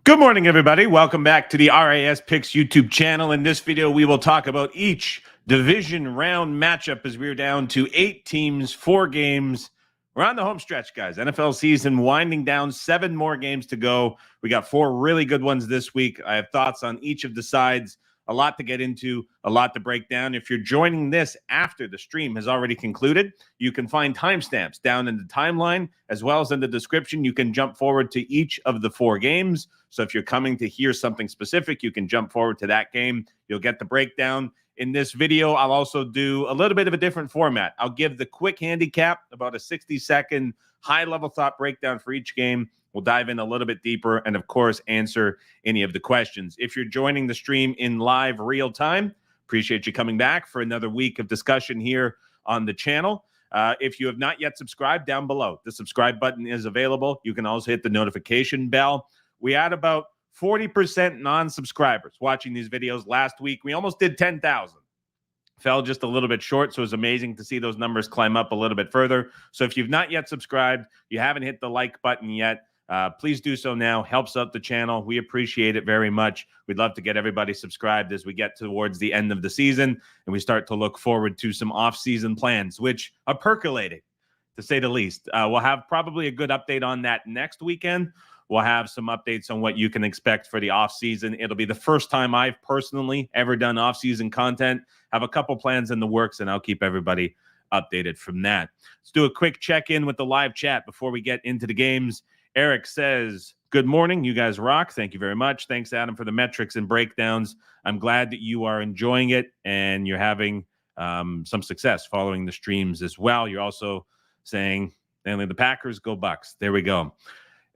Good morning, everybody. Welcome back to the RAS Picks YouTube channel. In this video, we will talk about each division round matchup as we're down to 8 teams, 4 games. We're on the home stretch, guys. NFL season winding down, 7 more games to go. We got 4 really good ones this week. I have thoughts on each of the sides. A lot to get into, a lot to break down. If you're joining this after the stream has already concluded, you can find timestamps down in the timeline as well as in the description. You can jump forward to each of the 4 games. So if you're coming to hear something specific, you can jump forward to that game. You'll get the breakdown. In this video, I'll also do a little bit of a different format. I'll give the quick handicap, about a 60-second high-level thought breakdown for each game. We'll dive in a little bit deeper and, of course, answer any of the questions. If you're joining the stream in live real time, appreciate you coming back for another week of discussion here on the channel. If you have not yet subscribed, down below, the subscribe button is available. You can also hit the notification bell. We had about 40% non-subscribers watching these videos last week. We almost did 10,000. Fell just a little bit short, so it was amazing to see those numbers climb up a little bit further. So if you've not yet subscribed, you haven't hit the like button yet, please do so now. Helps out the channel. We appreciate it very much. We'd love to get everybody subscribed as we get towards the end of the season and we start to look forward to some off-season plans, which are percolating, to say the least. We'll have probably a good update on that next weekend. We'll have some updates on what you can expect for the off-season. It'll be the first time I've personally ever done off-season content. Have a couple plans in the works, and I'll keep everybody updated from that. Let's do a quick check-in with the live chat before we get into the games. Eric says, good morning. You guys rock. Thank you very much. Thanks, Adam, for the metrics and breakdowns. I'm glad that you are enjoying it and you're having some success following the streams as well. You're also saying, mainly the Packers, go Bucks. There we go.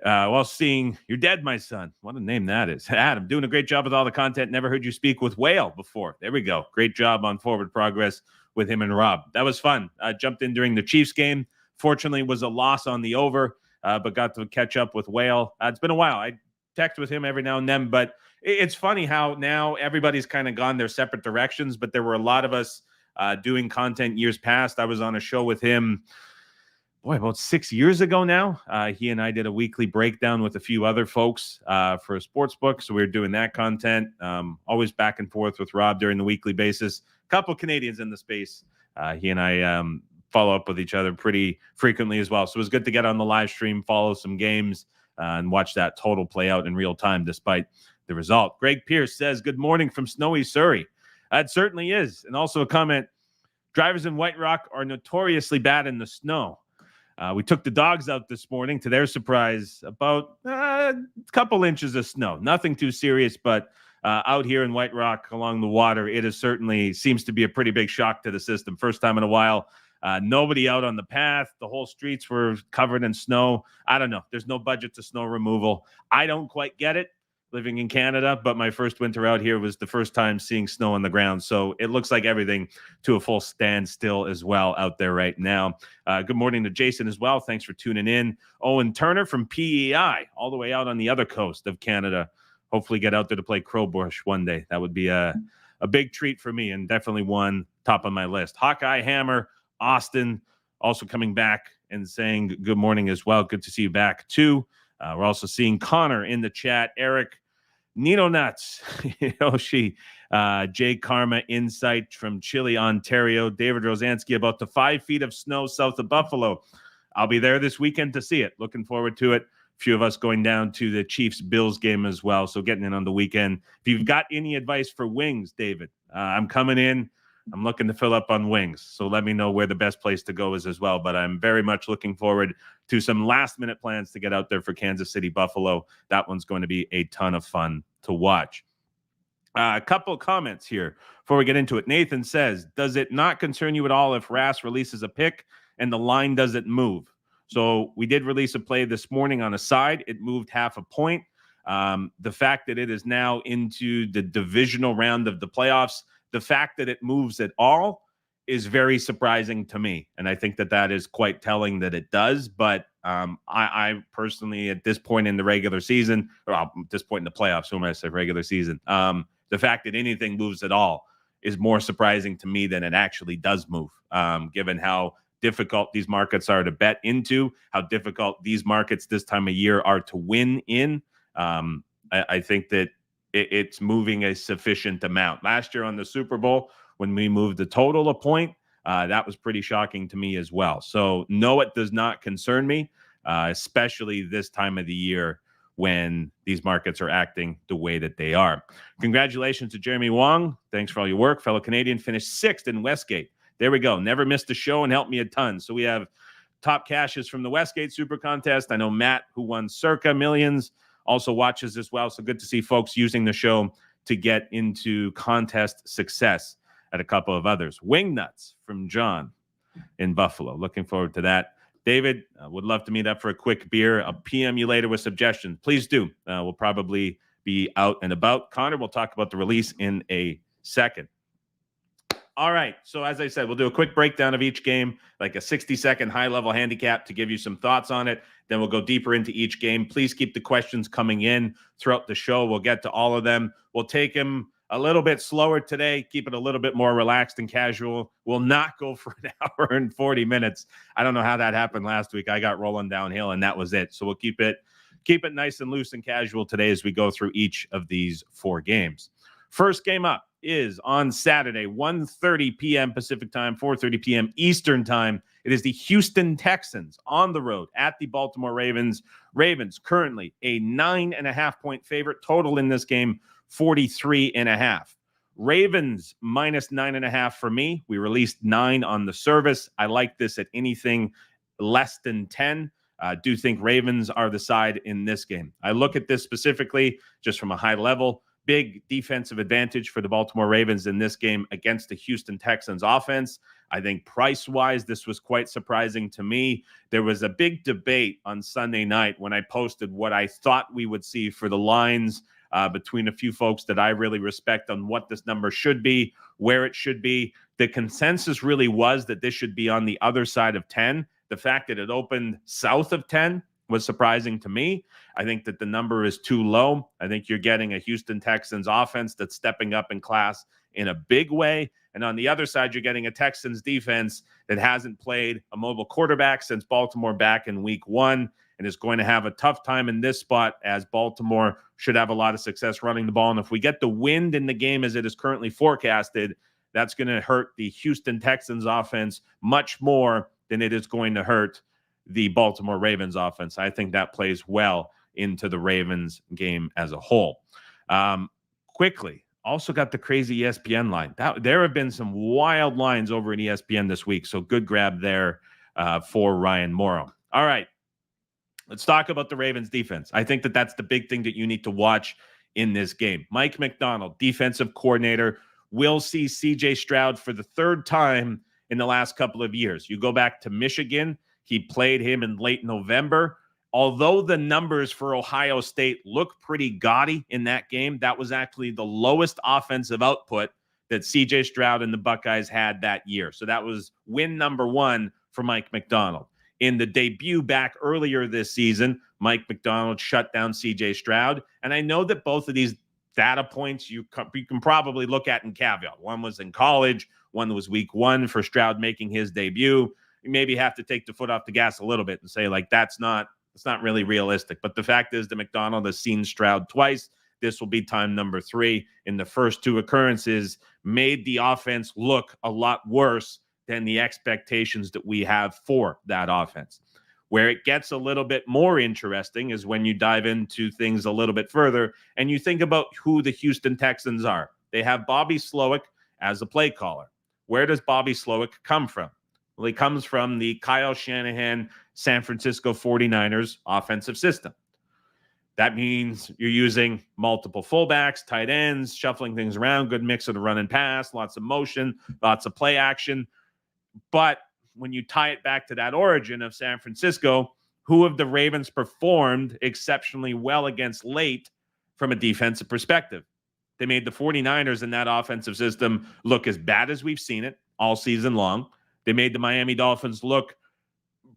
While seeing You're Dead, My Son. What a name that is. Adam, doing a great job with all the content. Never heard you speak with Whale before. There we go. Great job on Forward Progress with him and Rob. That was fun. I jumped in during the Chiefs game. Fortunately, it was a loss on the over, but got to catch up with Whale. It's been a while. I text with him every now and then, but it's funny how now everybody's kind of gone their separate directions, but there were a lot of us doing content years past. I was on a show with him about 6 years ago now. He and I did a weekly breakdown with a few other folks for a sports book. So we were doing that content, always back and forth with Rob during the weekly basis. A couple Canadians in the space. He and I follow up with each other pretty frequently as well. So it was good to get on the live stream, follow some games, and watch that total play out in real time despite the result. Greg Pierce says, good morning from snowy Surrey. It certainly is. And also a comment, drivers in White Rock are notoriously bad in the snow. We took the dogs out this morning. To their surprise, about a couple inches of snow. Nothing too serious, but out here in White Rock along the water, it is certainly seems to be a pretty big shock to the system. First time in a while. Nobody out on the path. The whole streets were covered in snow. I don't know. There's no budget to snow removal. I don't quite get it living in Canada, but my first winter out here was the first time seeing snow on the ground. So it looks like everything to a full standstill as well out there right now. Good morning to Jason as well. Thanks for tuning in. Owen Turner from PEI, all the way out on the other coast of Canada. Hopefully get out there to play Crowbush one day. That would be a big treat for me and definitely one top of my list. Hawkeye Hammer, Austin, also coming back and saying good morning as well. Good to see you back too. We're also seeing Connor in the chat. Eric, Nino Nuts, Yoshi, Jay Karma, Insight from Chile, Ontario. David Rosansky, about to 5 feet of snow south of Buffalo. I'll be there this weekend to see it. Looking forward to it. A few of us going down to the Chiefs-Bills game as well, so getting in on the weekend. If you've got any advice for wings, David, I'm coming in. I'm looking to fill up on wings, so let me know where the best place to go is as well. But I'm very much looking forward to some last-minute plans to get out there for Kansas City, Buffalo. That one's going to be a ton of fun to watch. A couple comments here before we get into it. Nathan says, does it not concern you at all if Rass releases a pick and the line doesn't move? So we did release a play this morning on a side. It moved half a point. The fact that it is now into the divisional round of the playoffs, the fact that it moves at all is very surprising to me. And I think that that is quite telling that it does. But I personally, at this point in the regular season, or at this point in the playoffs, who am I say regular season? The fact that anything moves at all is more surprising to me than it actually does move, given how difficult these markets are to bet into, how difficult these markets this time of year are to win in. I think that it's moving a sufficient amount. Last year on the Super Bowl, when we moved the total a point, that was pretty shocking to me as well. So no, it does not concern me, especially this time of the year when these markets are acting the way that they are. Congratulations to Jeremy Wong. Thanks for all your work. Fellow Canadian finished 6th in Westgate. There we go. Never missed a show and helped me a ton. So we have top cashes from the Westgate Super Contest. I know Matt, who won Circa Millions, also watches as well. So good to see folks using the show to get into contest success at a couple of others. Wingnuts from John in Buffalo. Looking forward to that. David, would love to meet up for a quick beer. I'll PM you later with suggestions. Please do. We'll probably be out and about. Connor, we'll talk about the release in a second. All right. So as I said, we'll do a quick breakdown of each game, like a 60-second high-level handicap to give you some thoughts on it. Then we'll go deeper into each game. Please keep the questions coming in throughout the show. We'll get to all of them. We'll take them a little bit slower today, keep it a little bit more relaxed and casual. We'll not go for an hour and 40 minutes. I don't know how that happened last week. I got rolling downhill, and that was it. So we'll keep it nice and loose and casual today as we go through each of these 4 games. First game up is on Saturday, 1:30 p.m. Pacific time, 4:30 p.m. Eastern time. It is the Houston Texans on the road at the Baltimore Ravens. Ravens currently a 9.5-point favorite. Total in this game, 43.5. Ravens minus 9.5 for me. We released 9 on the service. I like this at anything less than 10. I do think Ravens are the side in this game. I look at this specifically just from a high level. Big defensive advantage for the Baltimore Ravens in this game against the Houston Texans offense. I think price-wise, this was quite surprising to me. There was a big debate on Sunday night when I posted what I thought we would see for the lines between a few folks that I really respect on what this number should be, where it should be. The consensus really was that this should be on the other side of 10. The fact that it opened south of 10 was surprising to me. I think that the number is too low. I think you're getting a Houston Texans offense that's stepping up in class in a big way. And on the other side, you're getting a Texans defense that hasn't played a mobile quarterback since Baltimore back in week 1 and is going to have a tough time in this spot, as Baltimore should have a lot of success running the ball. And if we get the wind in the game as it is currently forecasted, that's going to hurt the Houston Texans offense much more than it is going to hurt the Baltimore Ravens offense. I think that plays well into the Ravens game as a whole. Quickly, also got the crazy ESPN line. There have been some wild lines over in ESPN this week, so good grab there for Ryan Morrow. All right, let's talk about the Ravens defense. I think that that's the big thing that you need to watch in this game. Mike Macdonald, defensive coordinator, will see C.J. Stroud for the 3rd time in the last couple of years. You go back to Michigan, he played him in late November. Although the numbers for Ohio State look pretty gaudy in that game, that was actually the lowest offensive output that C.J. Stroud and the Buckeyes had that year. So that was win number 1 for Mike Macdonald. In the debut back earlier this season, Mike Macdonald shut down C.J. Stroud. And I know that both of these data points you can probably look at in caveat. One was in college, one was week 1 for Stroud making his debut. You maybe have to take the foot off the gas a little bit and say, like, it's not really realistic. But the fact is that Macdonald has seen Stroud twice. This will be time number 3. In the first 2 occurrences, made the offense look a lot worse than the expectations that we have for that offense. Where it gets a little bit more interesting is when you dive into things a little bit further and you think about who the Houston Texans are. They have Bobby Slowick as a play caller. Where does Bobby Slowick come from? Well, he comes from the Kyle Shanahan San Francisco 49ers offensive system. That means you're using multiple fullbacks, tight ends, shuffling things around, good mix of the run and pass, lots of motion, lots of play action. But when you tie it back to that origin of San Francisco, who have the Ravens performed exceptionally well against late from a defensive perspective? They made the 49ers in that offensive system look as bad as we've seen it all season long. They made the Miami Dolphins look,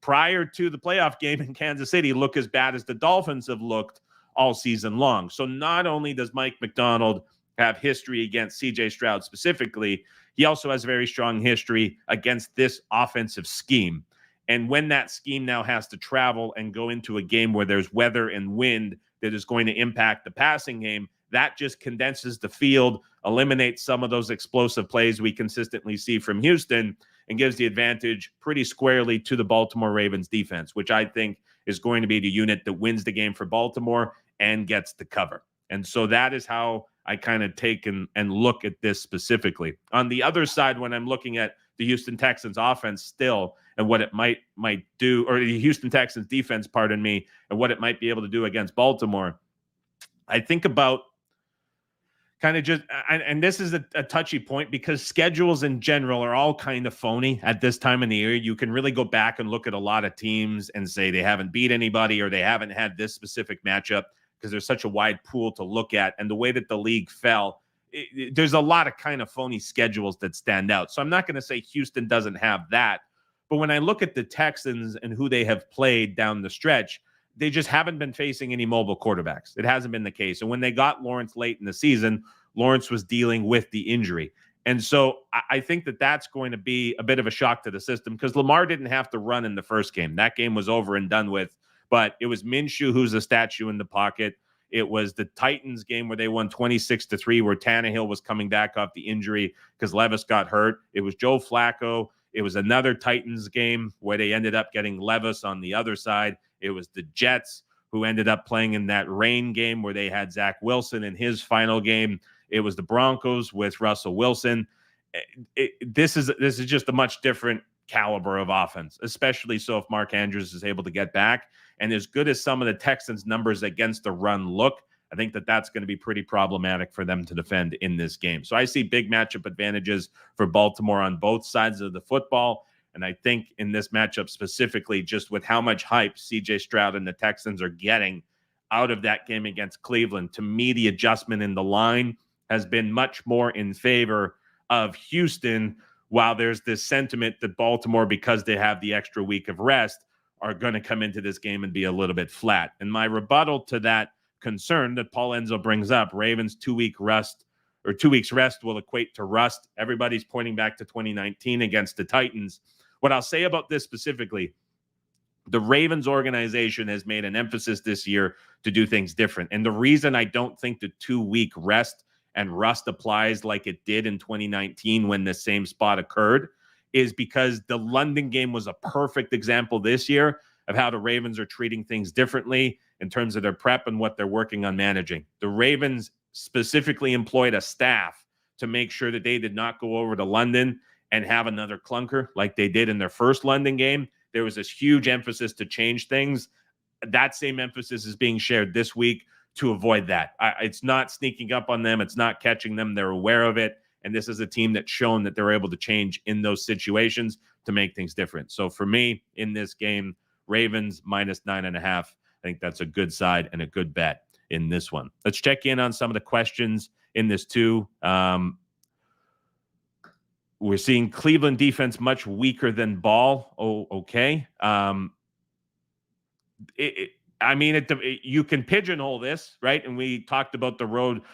prior to the playoff game in Kansas City, look as bad as the Dolphins have looked all season long. So not only does Mike Macdonald have history against C.J. Stroud specifically, he also has a very strong history against this offensive scheme. And when that scheme now has to travel and go into a game where there's weather and wind that is going to impact the passing game. That just condenses the field, eliminates some of those explosive plays we consistently see from Houston, and gives the advantage pretty squarely to the Baltimore Ravens defense, which I think is going to be the unit that wins the game for Baltimore and gets the cover. And so that is how I kind of take and look at this specifically. On the other side, when I'm looking at the Houston Texans offense still and what it might do, or the Houston Texans defense, pardon me, and what it might be able to do against Baltimore, I think about kind of just, and this is a touchy point because schedules in general are all kind of phony at this time of the year. You can really go back and look at a lot of teams and say they haven't beat anybody or they haven't had this specific matchup because there's such a wide pool to look at. And the way that the league fell, there's a lot of kind of phony schedules that stand out. So I'm not going to say Houston doesn't have that. But when I look at the Texans and who they have played down the stretch, they just haven't been facing any mobile quarterbacks. It hasn't been the case. And when they got Lawrence late in the season, Lawrence was dealing with the injury. And so I think that that's going to be a bit of a shock to the system because Lamar didn't have to run in the first game. That game was over and done with. But it was Minshew who's a statue in the pocket. It was the Titans game where they won 26-3, where Tannehill was coming back off the injury because Levis got hurt. It was Joe Flacco. It was another Titans game where they ended up getting Levis on the other side. It was the Jets who ended up playing in that rain game where they had Zach Wilson in his final game. It was the Broncos with Russell Wilson. This is just a much different caliber of offense, especially so if Mark Andrews is able to get back. And as good as some of the Texans' numbers against the run look, I think that that's going to be pretty problematic for them to defend in this game. So I see big matchup advantages for Baltimore on both sides of the football. And I think in this matchup specifically, just with how much hype CJ Stroud and the Texans are getting out of that game against Cleveland, to me, the adjustment in the line has been much more in favor of Houston, while there's this sentiment that Baltimore, because they have the extra week of rest, are going to come into this game and be a little bit flat. And my rebuttal to that concern that Paul Enzo brings up, Ravens 2 week rest or 2 weeks rest will equate to rust. Everybody's pointing back to 2019 against the Titans. What I'll say about this specifically, the Ravens organization has made an emphasis this year to do things different. And the reason I don't think the 2 week rest and rust applies like it did in 2019 when the same spot occurred is because the London game was a perfect example this year of how the Ravens are treating things differently in terms of their prep and what they're working on managing. The Ravens specifically employed a staff to make sure that they did not go over to London and have another clunker like they did in their first London game. There was this huge emphasis to change things. That same emphasis is being shared this week to avoid that. It's not sneaking up on them. It's not catching them. They're aware of it. And this is a team that's shown that they're able to change in those situations to make things different. So for me, in this game, Ravens -9.5. I think that's a good side and a good bet in this one. Let's check in on some of the questions in this too. We're seeing Cleveland defense much weaker than Ball. Oh, okay. You can pigeonhole this, right? And we talked about the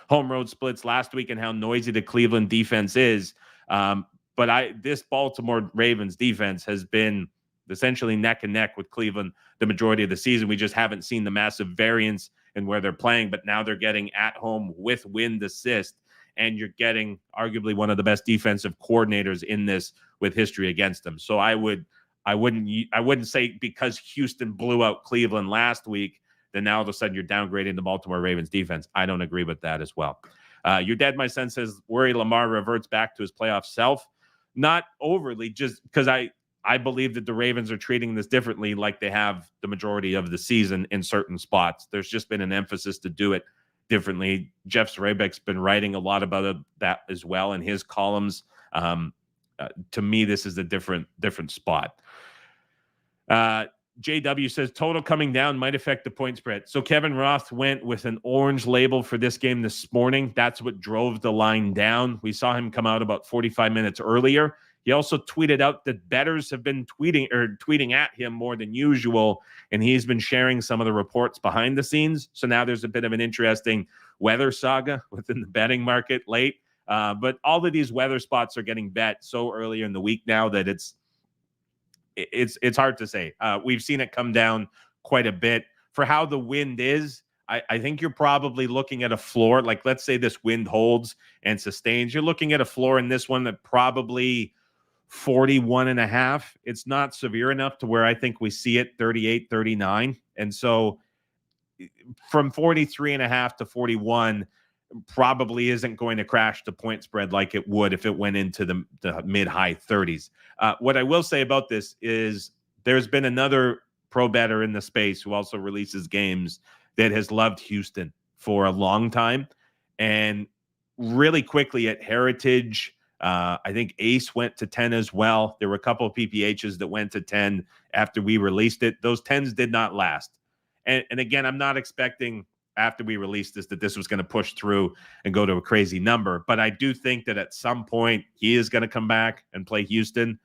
home road splits last week and how noisy the Cleveland defense is. But this Baltimore Ravens defense has been essentially neck and neck with Cleveland the majority of the season. We just haven't seen the massive variance in where they're playing, but now they're getting at home with wind assist. And you're getting arguably one of the best defensive coordinators in this with history against them. So I wouldn't say because Houston blew out Cleveland last week, then now all of a sudden you're downgrading the Baltimore Ravens defense. I don't agree with that as well. Your dad, my son, says worry Lamar reverts back to his playoff self. Not overly, just because I believe that the Ravens are treating this differently like they have the majority of the season in certain spots. There's just been an emphasis to do it differently. Jeff Zrebiek's been writing a lot about that as well in his columns. To me, this is a different spot. JW says total coming down might affect the point spread. So Kevin Roth went with an orange label for this game this morning. That's what drove the line down. We saw him come out about 45 minutes earlier. He also tweeted out that bettors have been tweeting at him more than usual, and he's been sharing some of the reports behind the scenes. So now there's a bit of an interesting weather saga within the betting market late. But all of these weather spots are getting bet so early in the week now that it's hard to say. We've seen it come down quite a bit. For how the wind is, I think you're probably looking at a floor. Like, let's say this wind holds and sustains. You're looking at a floor in this one that probably 41.5. It's not severe enough to where I think we see it 38, 39. And so from 43.5 to 41 probably isn't going to crash the point spread like it would if it went into the mid-high 30s. What I will say about this is there's been another pro bettor in the space who also releases games that has loved Houston for a long time. And really quickly at Heritage, I think Ace went to 10 as well. There were a couple of PPHs that went to 10 after we released it. Those 10s did not last. And again, I'm not expecting after we released this that this was going to push through and go to a crazy number. But I do think that at some point he is going to come back and play Houston.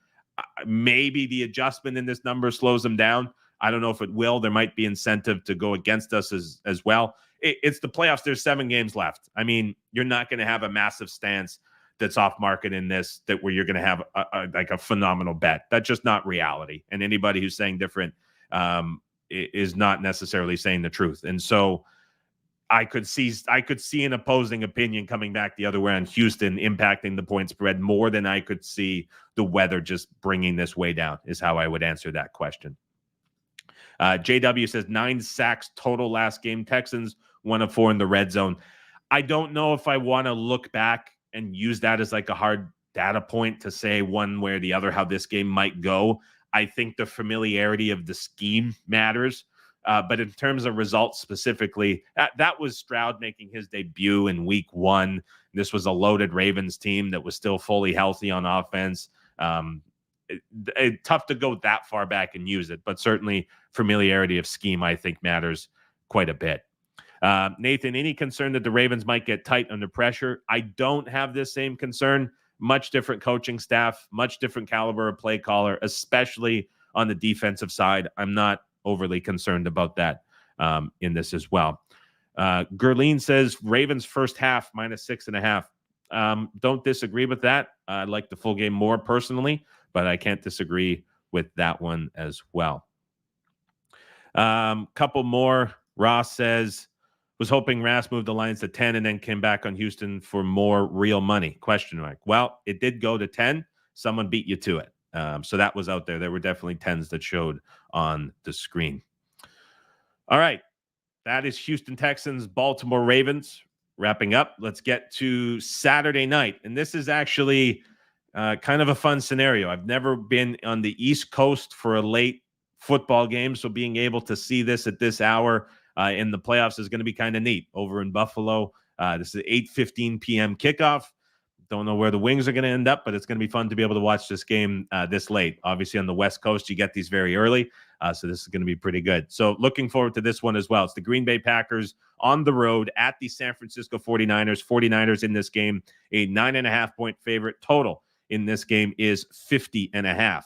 Maybe the adjustment in this number slows him down. I don't know if it will. There might be incentive to go against us as well. It's the playoffs. There's 7 games left. I mean, you're not going to have a massive stance that's off market in this, that where you're going to have a phenomenal bet. That's just not reality. And anybody who's saying different is not necessarily saying the truth. And so I could see an opposing opinion coming back the other way on Houston impacting the point spread more than I could see the weather just bringing this way down, is how I would answer that question. JW says 9 sacks total last game. Texans 1 of 4 in the red zone. I don't know if I want to look back and use that as like a hard data point to say one way or the other how this game might go. I think the familiarity of the scheme matters. But in terms of results specifically, that was Stroud making his debut in week 1. This was a loaded Ravens team that was still fully healthy on offense. Tough to go that far back and use it, but certainly familiarity of scheme, I think, matters quite a bit. Nathan, any concern that the Ravens might get tight under pressure? I don't have this same concern. Much different coaching staff, much different caliber of play caller, especially on the defensive side. I'm not overly concerned about that in this as well. Gerline says Ravens first half -6.5. Don't disagree with that. I like the full game more personally, but I can't disagree with that one as well. Couple more. Ross says, was hoping Rass moved the Lions to 10 and then came back on Houston for more real money. ? Well, it did go to 10. Someone beat you to it. So that was out there. There were definitely 10s that showed on the screen. All right. That is Houston Texans, Baltimore Ravens. Wrapping up, let's get to Saturday night. And this is actually kind of a fun scenario. I've never been on the East Coast for a late football game, so being able to see this at this hour in the playoffs is going to be kind of neat. Over in Buffalo, this is 8:15 p.m. kickoff. Don't know where the Wings are going to end up, but it's going to be fun to be able to watch this game this late. Obviously, on the West Coast, you get these very early, so this is going to be pretty good. So looking forward to this one as well. It's the Green Bay Packers on the road at the San Francisco 49ers. 49ers in this game, a 9.5-point favorite. Total in this game is 50.5.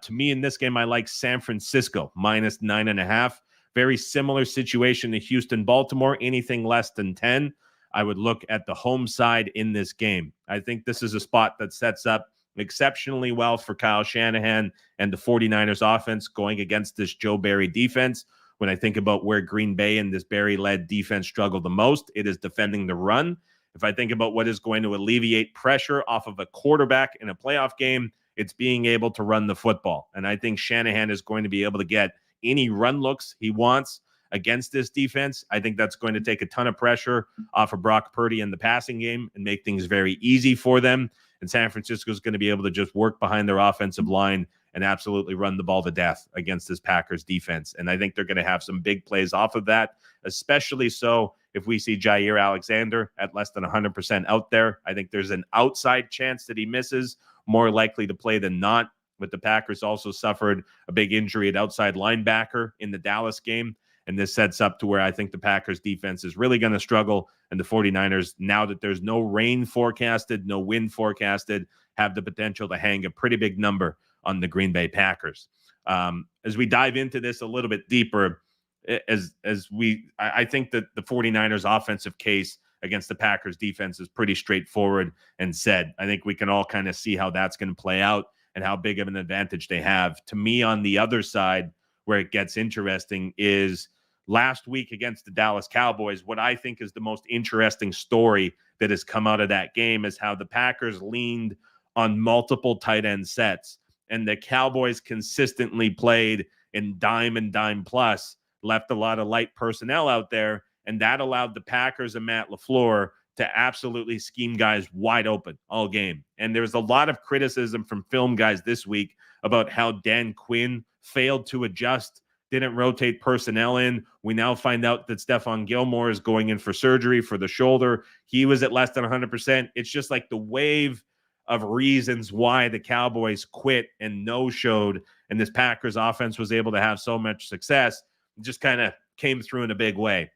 To me, in this game, I like San Francisco -9.5. Very similar situation to Houston, Baltimore. Anything less than 10. I would look at the home side in this game. I think this is a spot that sets up exceptionally well for Kyle Shanahan and the 49ers offense going against this Joe Barry defense. When I think about where Green Bay and this Barry-led defense struggle the most, it is defending the run. If I think about what is going to alleviate pressure off of a quarterback in a playoff game, it's being able to run the football. And I think Shanahan is going to be able to get any run looks he wants against this defense. I think that's going to take a ton of pressure off of Brock Purdy in the passing game and make things very easy for them. And San Francisco is going to be able to just work behind their offensive line and absolutely run the ball to death against this Packers defense. And I think they're going to have some big plays off of that, especially so if we see Jair Alexander at less than 100% out there. I think there's an outside chance that he misses, more likely to play than not. But the Packers also suffered a big injury at outside linebacker in the Dallas game. And this sets up to where I think the Packers defense is really going to struggle. And the 49ers, now that there's no rain forecasted, no wind forecasted, have the potential to hang a pretty big number on the Green Bay Packers. As we dive into this a little bit deeper, I think that the 49ers offensive case against the Packers defense is pretty straightforward and said. I think we can all kind of see how that's going to play out and how big of an advantage they have. To me, on the other side, where it gets interesting is last week against the Dallas Cowboys, what I think is the most interesting story that has come out of that game is how the Packers leaned on multiple tight end sets, and the Cowboys consistently played in dime and dime plus, left a lot of light personnel out there, and that allowed the Packers and Matt LaFleur to absolutely scheme guys wide open all game. And there's a lot of criticism from film guys this week about how Dan Quinn failed to adjust, didn't rotate personnel in. We now find out that Stephon Gilmore is going in for surgery for the shoulder. He was at less than 100%. It's just like the wave of reasons why the Cowboys quit and no-showed, and this Packers offense was able to have so much success. It just kind of came through in a big way.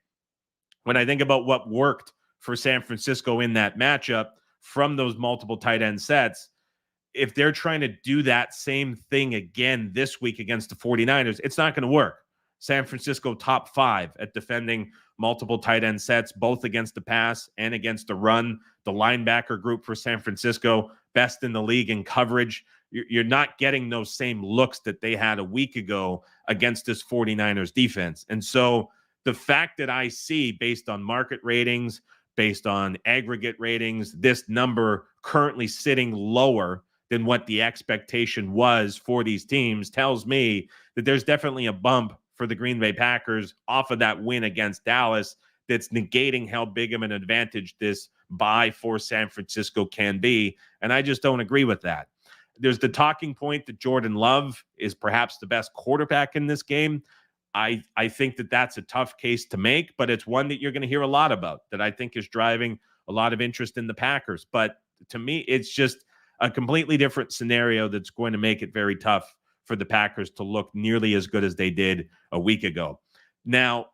When I think about what worked for San Francisco in that matchup from those multiple tight end sets, if they're trying to do that same thing again this week against the 49ers, it's not going to work. San Francisco top 5 at defending multiple tight end sets, both against the pass and against the run. The linebacker group for San Francisco, best in the league in coverage. You're not getting those same looks that they had a week ago against this 49ers defense. And so the fact that I see, based on market ratings, based on aggregate ratings, this number currently sitting lower than what the expectation was for these teams tells me that there's definitely a bump for the Green Bay Packers off of that win against Dallas that's negating how big of an advantage this bye for San Francisco can be. And I just don't agree with that. There's the talking point that Jordan Love is perhaps the best quarterback in this game. I think that that's a tough case to make, but it's one that you're going to hear a lot about, that I think is driving a lot of interest in the Packers. But to me, it's just a completely different scenario that's going to make it very tough for the Packers to look nearly as good as they did a week ago. Now,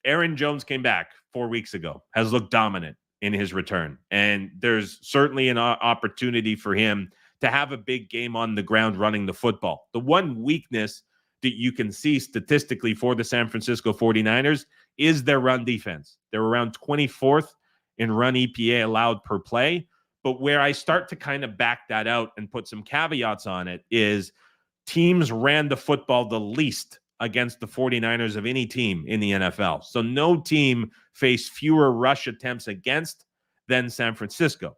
Aaron Jones came back 4 weeks ago, has looked dominant in his return, and there's certainly an opportunity for him to have a big game on the ground running the football. The one weakness that you can see statistically for the San Francisco 49ers is their run defense. They're around 24th in run EPA allowed per play. But where I start to kind of back that out and put some caveats on it is teams ran the football the least against the 49ers of any team in the NFL. So no team faced fewer rush attempts against than San Francisco.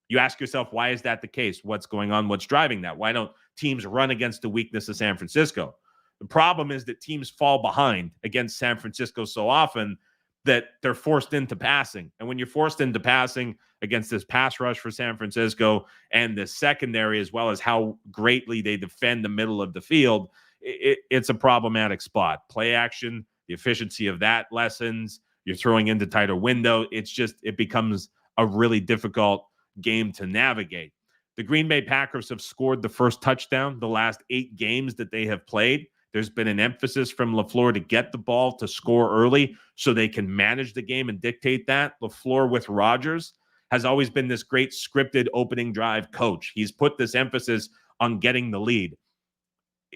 You ask yourself, why is that the case? What's going on? What's driving that? Why don't teams run against the weakness of San Francisco? The problem is that teams fall behind against San Francisco so often that they're forced into passing. And when you're forced into passing against this pass rush for San Francisco and the secondary, as well as how greatly they defend the middle of the field, it's a problematic spot. Play action, the efficiency of that lessens. You're throwing into tighter window. It becomes a really difficult game to navigate. The Green Bay Packers have scored the first touchdown the last 8 games that they have played. There's been an emphasis from LaFleur to get the ball, to score early so they can manage the game and dictate that. LaFleur with Rodgers has always been this great scripted opening drive coach. He's put this emphasis on getting the lead.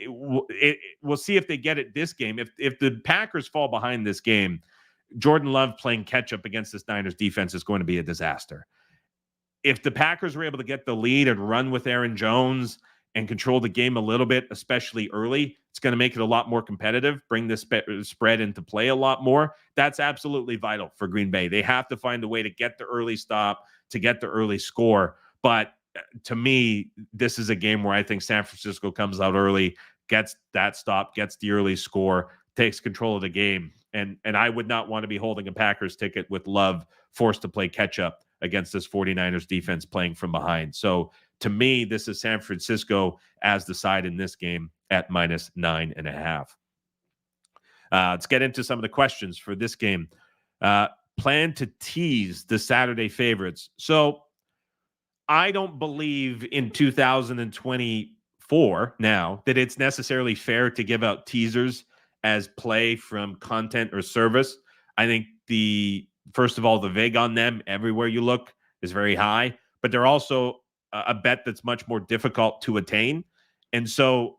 We'll see if they get it this game. If the Packers fall behind this game, Jordan Love playing catch up against this Niners defense is going to be a disaster. If the Packers were able to get the lead and run with Aaron Jones and control the game a little bit, especially early, it's going to make it a lot more competitive, bring the spread into play a lot more. That's absolutely vital for Green Bay. They have to find a way to get the early stop, to get the early score. But to me, this is a game where I think San Francisco comes out early, gets that stop, gets the early score, takes control of the game. And I would not want to be holding a Packers ticket with Love forced to play catch up against this 49ers defense playing from behind. So to me, this is San Francisco as the side in this game at -9.5. Let's get into some of the questions for this game. Plan to tease the Saturday favorites. So I don't believe in 2024 now that it's necessarily fair to give out teasers as play from content or service. I think first of all, the vig on them everywhere you look is very high, but they're also a bet that's much more difficult to attain. And so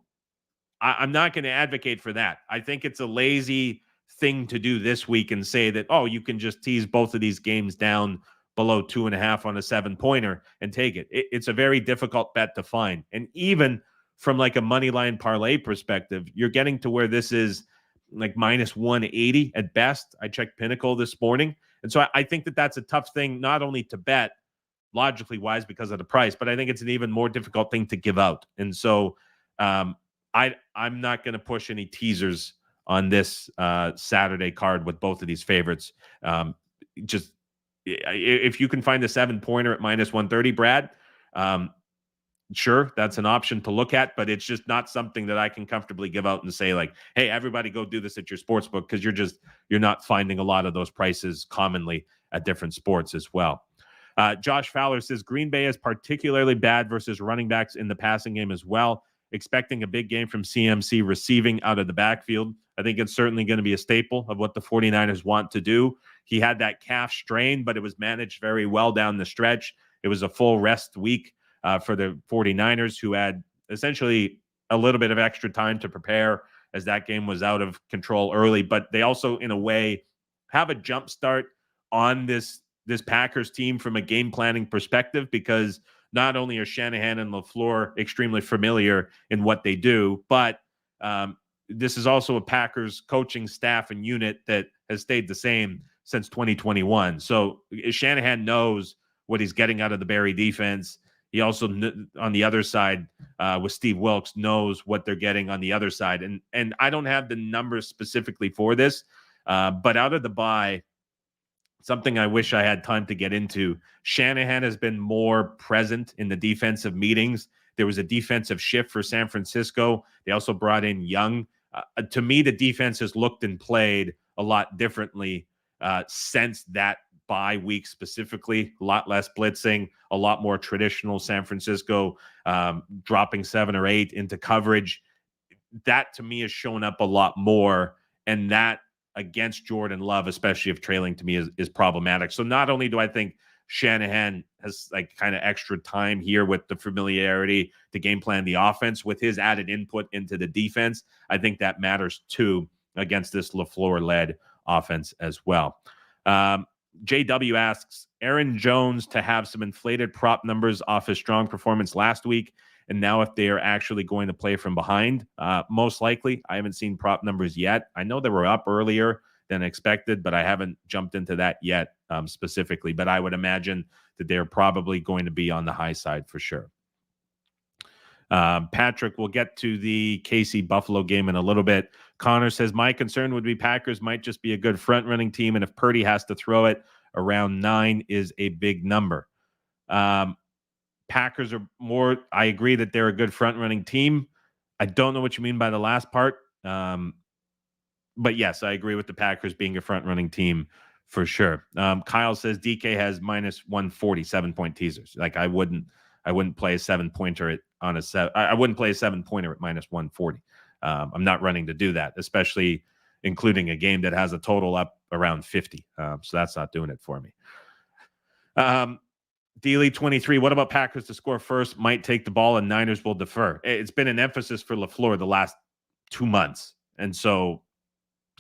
I'm not going to advocate for that. I think it's a lazy thing to do this week and say that, oh, you can just tease both of these games down below 2.5 on a 7-pointer and take it. It's a very difficult bet to find. And even from like a money line parlay perspective, you're getting to where this is like minus 180 at best. I checked Pinnacle this morning. And so I think that that's a tough thing, not only to bet logically wise because of the price, but I think it's an even more difficult thing to give out. And so I'm not going to push any teasers on this Saturday card with both of these favorites. Just if you can find a 7-pointer at minus 130, Brad, sure, that's an option to look at, but it's just not something that I can comfortably give out and say like, hey, everybody go do this at your sports book, because you're not finding a lot of those prices commonly at different sports as well. Josh Fowler says Green Bay is particularly bad versus running backs in the passing game as well. Expecting a big game from CMC receiving out of the backfield. I think it's certainly going to be a staple of what the 49ers want to do. He had that calf strain, but it was managed very well down the stretch. It was a full rest week for the 49ers, who had essentially a little bit of extra time to prepare as that game was out of control early. But they also, in a way, have a jump start on this Packers team from a game planning perspective, because not only are Shanahan and LaFleur extremely familiar in what they do, but this is also a Packers coaching staff and unit that has stayed the same since 2021. So Shanahan knows what he's getting out of the Barry defense. He also, on the other side, with Steve Wilkes, knows what they're getting on the other side. And I don't have the numbers specifically for this, but out of the bye, something I wish I had time to get into, Shanahan has been more present in the defensive meetings. There was a defensive shift for San Francisco. They also brought in Young. To me, the defense has looked and played a lot differently since that bye week specifically. A lot less blitzing, a lot more traditional San Francisco, dropping 7 or 8 into coverage. That, to me, has shown up a lot more, and that against Jordan Love, especially if trailing, to me is problematic. So not only do I think Shanahan has like kind of extra time here with the familiarity to game plan the offense, with his added input into the defense, I think that matters too against this LaFleur-led offense as well. JW asks, Aaron Jones to have some inflated prop numbers off his strong performance last week, and now if they are actually going to play from behind, most likely. I haven't seen prop numbers yet. I know they were up earlier than expected, but I haven't jumped into that yet specifically. But I would imagine that they're probably going to be on the high side for sure. Patrick, we'll get to the KC Buffalo game in a little bit. Connor says, my concern would be Packers might just be a good front running team, and if Purdy has to throw it, around 9 is a big number. Packers are more, I agree that they're a good front running team. I don't know what you mean by the last part. But yes, I agree with the Packers being a front running team for sure. Kyle says DK has minus 140 7-point teasers. Like I wouldn't play a 7-pointer on a set. I wouldn't play a 7-pointer at minus 140. I'm not running to do that, especially including a game that has a total up around 50. So that's not doing it for me. Dealey23, what about Packers to score first? Might take the ball and Niners will defer. It's been an emphasis for LaFleur the last 2 months. And so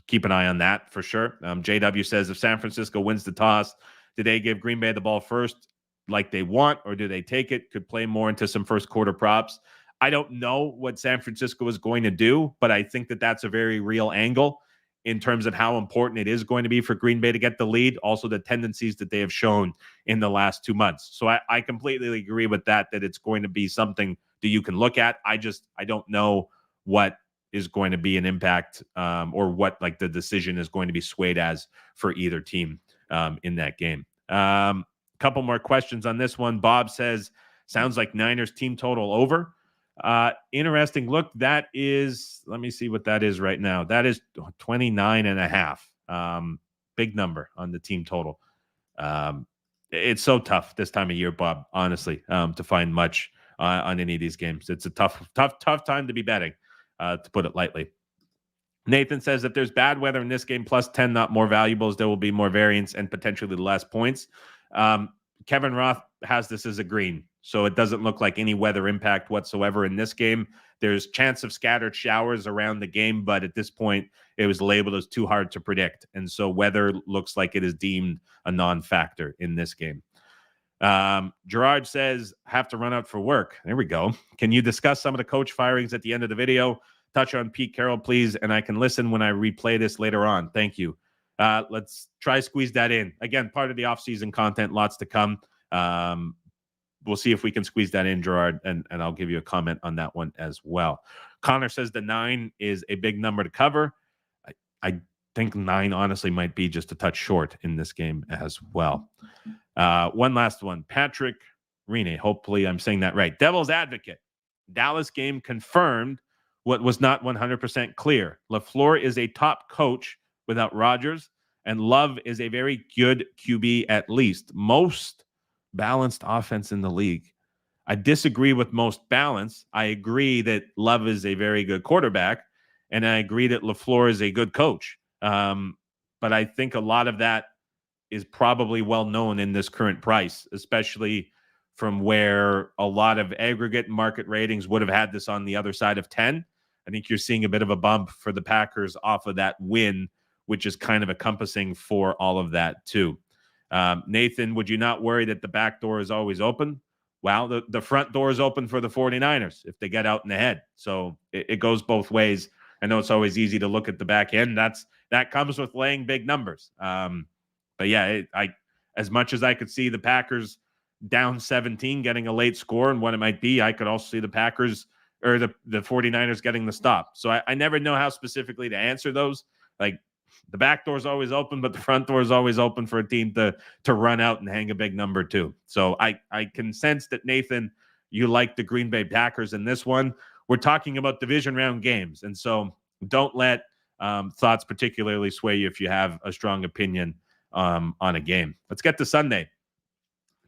keep an eye on that for sure. JW says, if San Francisco wins the toss, do they give Green Bay the ball first like they want, or do they take it? Could play more into some first quarter props. I don't know what San Francisco is going to do, but I think that that's a very real angle in terms of how important it is going to be for Green Bay to get the lead. Also, the tendencies that they have shown in the last 2 months. So I completely agree with that it's going to be something that you can look at. I don't know what is going to be an impact or what like the decision is going to be swayed as for either team in that game. Couple more questions on this one. Bob says, sounds like Niners team total over. Interesting look. That is, let me see what that is right now. That is 29.5. Big number on the team total. It's so tough this time of year, Bob, honestly, to find much on any of these games. It's a tough time to be betting, to put it lightly. Nathan says, if there's bad weather in this game, plus 10, not more valuable, as there will be more variance and potentially less points. Kevin Roth has this as a green, so it doesn't look like any weather impact whatsoever in this game. There's chance of scattered showers around the game, but at this point, it was labeled as too hard to predict. And so weather looks like it is deemed a non-factor in this game. Gerard says, have to run out for work. There we go. Can you discuss some of the coach firings at the end of the video? touch on Pete Carroll, please, and I can listen when I replay this later on. Thank you. Let's try squeeze that in. Again, part of the off-season content, lots to come. We'll see if we can squeeze that in, Gerard, and I'll give you a comment on that one as well. Connor says the 9 is a big number to cover. I think 9 honestly might be just a touch short in this game as well. One last one. Patrick Rene, hopefully I'm saying that right. Devil's advocate. Dallas game confirmed what was not 100% clear. LaFleur is a top coach without Rodgers, and Love is a very good QB at least. Most balanced offense in the league. I disagree with most balance. I agree that Love is a very good quarterback, and I agree that LaFleur is a good coach. But I think a lot of that is probably well known in this current price, especially from where a lot of aggregate market ratings would have had this on the other side of 10. I think you're seeing a bit of a bump for the Packers off of that win, which is kind of encompassing for all of that too. Nathan, would you not worry that the back door is always open? Well, the front door is open for the 49ers if they get out in the head. So it goes both ways. I know it's always easy to look at the back end. That comes with laying big numbers. But yeah, as much as I could see the Packers down 17 getting a late score and what it might be, I could also see the Packers or the 49ers getting the stop. So I never know how specifically to answer those. Like, the back door is always open, but the front door is always open for a team to run out and hang a big number too. So I can sense that, Nathan, you like the Green Bay Packers in this one. We're talking about division round games, and so don't let thoughts particularly sway you if you have a strong opinion on a game. Let's get to Sunday.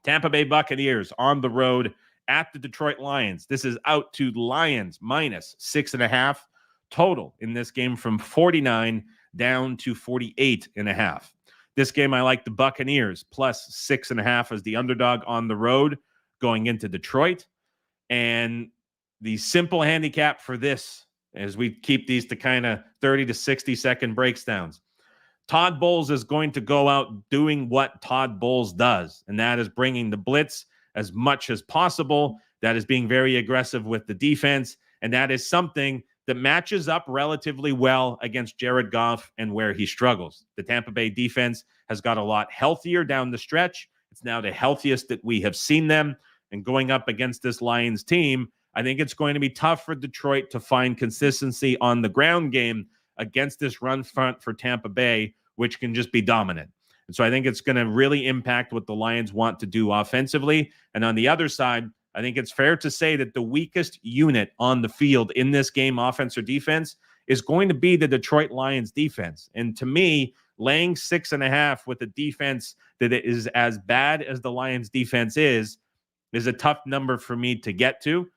Tampa Bay Buccaneers on the road at the Detroit Lions. This is out to Lions minus 6.5 total in this game, from 49 down to 48.5. This game, I like the Buccaneers plus 6.5 as the underdog on the road going into Detroit. And the simple handicap for this, as we keep these to kind of 30 to 60 second breakdowns, Todd Bowles is going to go out doing what Todd Bowles does, and that is bringing the blitz as much as possible. That is being very aggressive with the defense, and that is something that matches up relatively well against Jared Goff and where he struggles. The Tampa Bay defense has got a lot healthier down the stretch. It's now the healthiest that we have seen them. And going up against this Lions team, I think it's going to be tough for Detroit to find consistency on the ground game against this run front for Tampa Bay, which can just be dominant. And so I think it's going to really impact what the Lions want to do offensively. And on the other side, I think it's fair to say that the weakest unit on the field in this game, offense or defense, is going to be the Detroit Lions defense. And to me, laying 6.5 with a defense that is as bad as the Lions defense is a tough number for me to get to.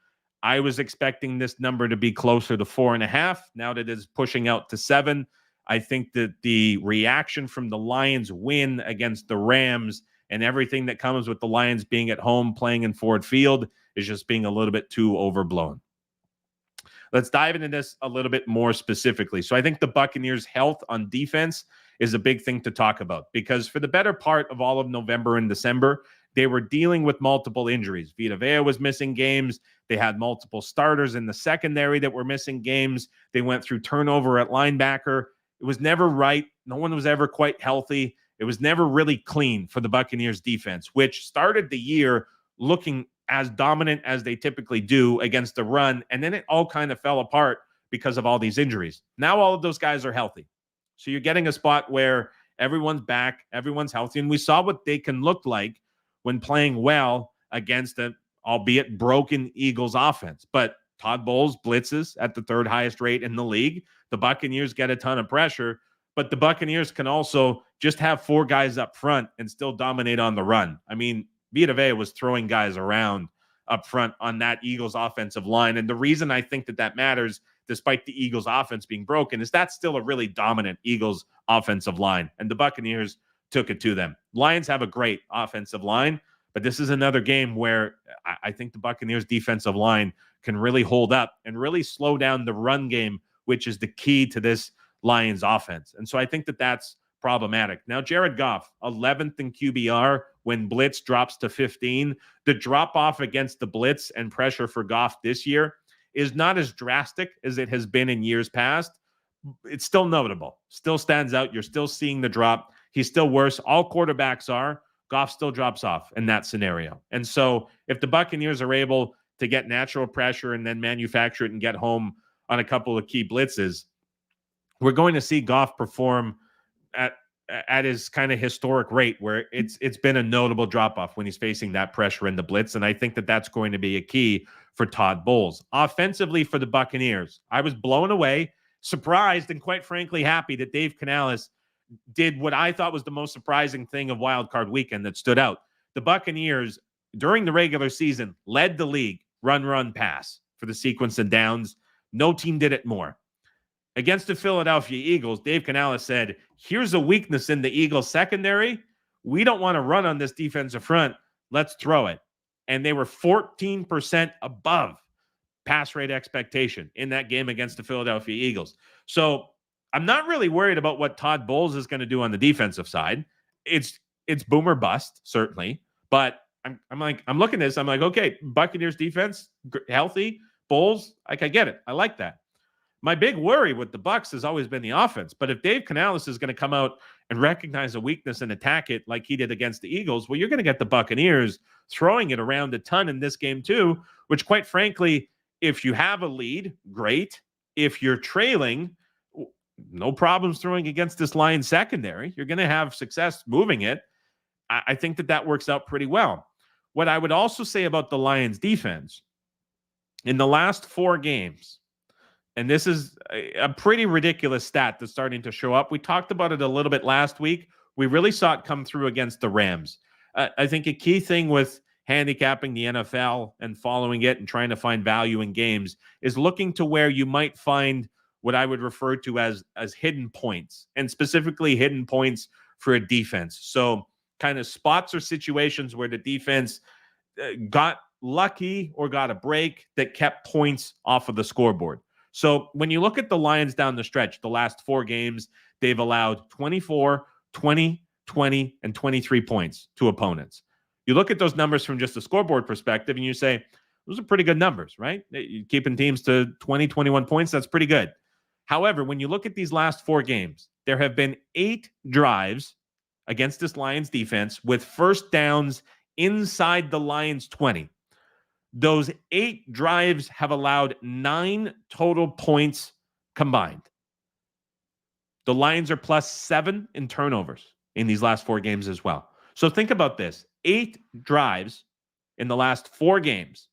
I was expecting this number to be closer to 4.5. Now that it is pushing out to 7, I think that the reaction from the Lions win against the Rams and everything that comes with the Lions being at home, playing in Ford Field, is just being a little bit too overblown. Let's dive into this a little bit more specifically. So I think the Buccaneers' health on defense is a big thing to talk about, because for the better part of all of November and December, they were dealing with multiple injuries. Vita Vea was missing games. They had multiple starters in the secondary that were missing games. They went through turnover at linebacker. It was never right. No one was ever quite healthy. It was never really clean for the Buccaneers defense, which started the year looking as dominant as they typically do against the run. And then it all kind of fell apart because of all these injuries. Now all of those guys are healthy. So you're getting a spot where everyone's back, everyone's healthy. And we saw what they can look like when playing well against an albeit broken Eagles offense. But Todd Bowles blitzes at the 3rd highest rate in the league. The Buccaneers get a ton of pressure. But the Buccaneers can also just have 4 guys up front and still dominate on the run. I mean, Vita Vea was throwing guys around up front on that Eagles offensive line. And the reason I think that matters, despite the Eagles offense being broken, is that's still a really dominant Eagles offensive line. And the Buccaneers took it to them. Lions have a great offensive line, but this is another game where I think the Buccaneers defensive line can really hold up and really slow down the run game, which is the key to this Lions offense. And so I think that that's problematic. Now, Jared Goff, 11th in QBR when blitz drops to 15. The drop off against the blitz and pressure for Goff this year is not as drastic as it has been in years past, it's still notable. Still stands out. You're still seeing the drop. He's still worse. All quarterbacks are. Goff still drops off in that scenario. And so if the Buccaneers are able to get natural pressure and then manufacture it and get home on a couple of key blitzes, we're going to see Goff perform at his kind of historic rate, where it's been a notable drop-off when he's facing that pressure in the blitz. And I think that that's going to be a key for Todd Bowles. Offensively for the Buccaneers, I was blown away, surprised, and quite frankly happy that Dave Canales did what I thought was the most surprising thing of Wild Card Weekend that stood out. The Buccaneers, during the regular season, led the league run, pass for the sequence and downs. No team did it more. Against the Philadelphia Eagles, Dave Canales said, here's a weakness in the Eagles secondary. We don't want to run on this defensive front. Let's throw it. And they were 14% above pass rate expectation in that game against the Philadelphia Eagles. So I'm not really worried about what Todd Bowles is going to do on the defensive side. It's boom or bust, certainly. But I'm looking at this. I'm like, okay, Buccaneers defense, healthy. Bowles, I get it. I like that. My big worry with the Bucs has always been the offense. But if Dave Canales is going to come out and recognize a weakness and attack it like he did against the Eagles, well, you're going to get the Buccaneers throwing it around a ton in this game too, which quite frankly, if you have a lead, great. If you're trailing, no problems throwing against this Lions secondary. You're going to have success moving it. I think that works out pretty well. What I would also say about the Lions defense, in the last 4 games, and this is a pretty ridiculous stat that's starting to show up. We talked about it a little bit last week. We really saw it come through against the Rams. I think a key thing with handicapping the NFL and following it and trying to find value in games is looking to where you might find what I would refer to as hidden points, and specifically hidden points for a defense. So kind of spots or situations where the defense got lucky or got a break that kept points off of the scoreboard. So when you look at the Lions down the stretch, the last 4 games, they've allowed 24, 20, 20, and 23 points to opponents. You look at those numbers from just a scoreboard perspective and you say, those are pretty good numbers, right? You're keeping teams to 20, 21 points. That's pretty good. However, when you look at these last 4 games, there have been 8 drives against this Lions defense with first downs inside the Lions 20. Those 8 drives have allowed 9 total points combined. The Lions are +7 in turnovers in these last 4 games as well. So think about this. 8 drives in the last 4 games.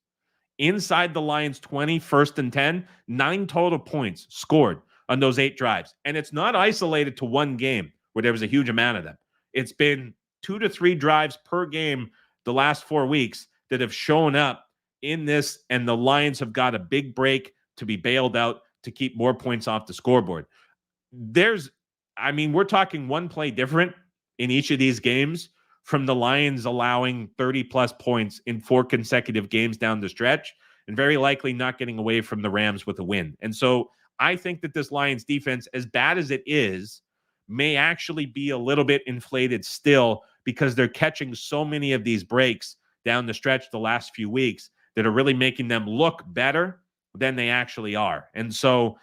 Inside the Lions 20, first and 10, 9 total points scored on those 8 drives. And it's not isolated to one game where there was a huge amount of them. It's been 2 to 3 drives per game the last 4 weeks that have shown up in this, and the Lions have got a big break to be bailed out to keep more points off the scoreboard. We're talking one play different in each of these games from the Lions allowing 30-plus points in 4 consecutive games down the stretch, and very likely not getting away from the Rams with a win. And so I think that this Lions defense, as bad as it is, may actually be a little bit inflated still because they're catching so many of these breaks down the stretch the last few weeks that are really making them look better than they actually are. And so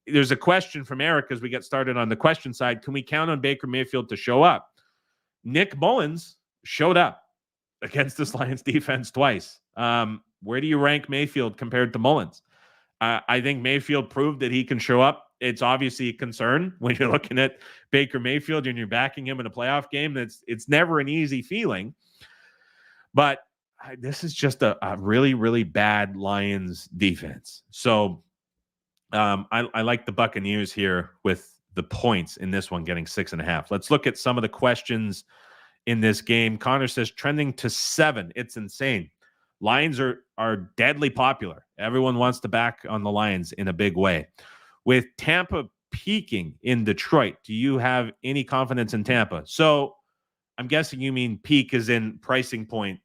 there's a question from Eric as we get started on the question side. Can we count on Baker Mayfield to show up? Nick Mullins showed up against this Lions defense twice. Where do you rank Mayfield compared to Mullins? I think Mayfield proved that he can show up. It's obviously a concern when you're looking at Baker Mayfield and you're backing him in a playoff game. It's never an easy feeling. But this is just a really, really bad Lions defense. So I like the Buccaneers here with the points in this one, getting 6.5. Let's look at some of the questions in this game. Connor says, trending to 7. It's insane. Lions are deadly popular. Everyone wants to back on the Lions in a big way. With Tampa peaking in Detroit, do you have any confidence in Tampa? So I'm guessing you mean peak as in pricing point.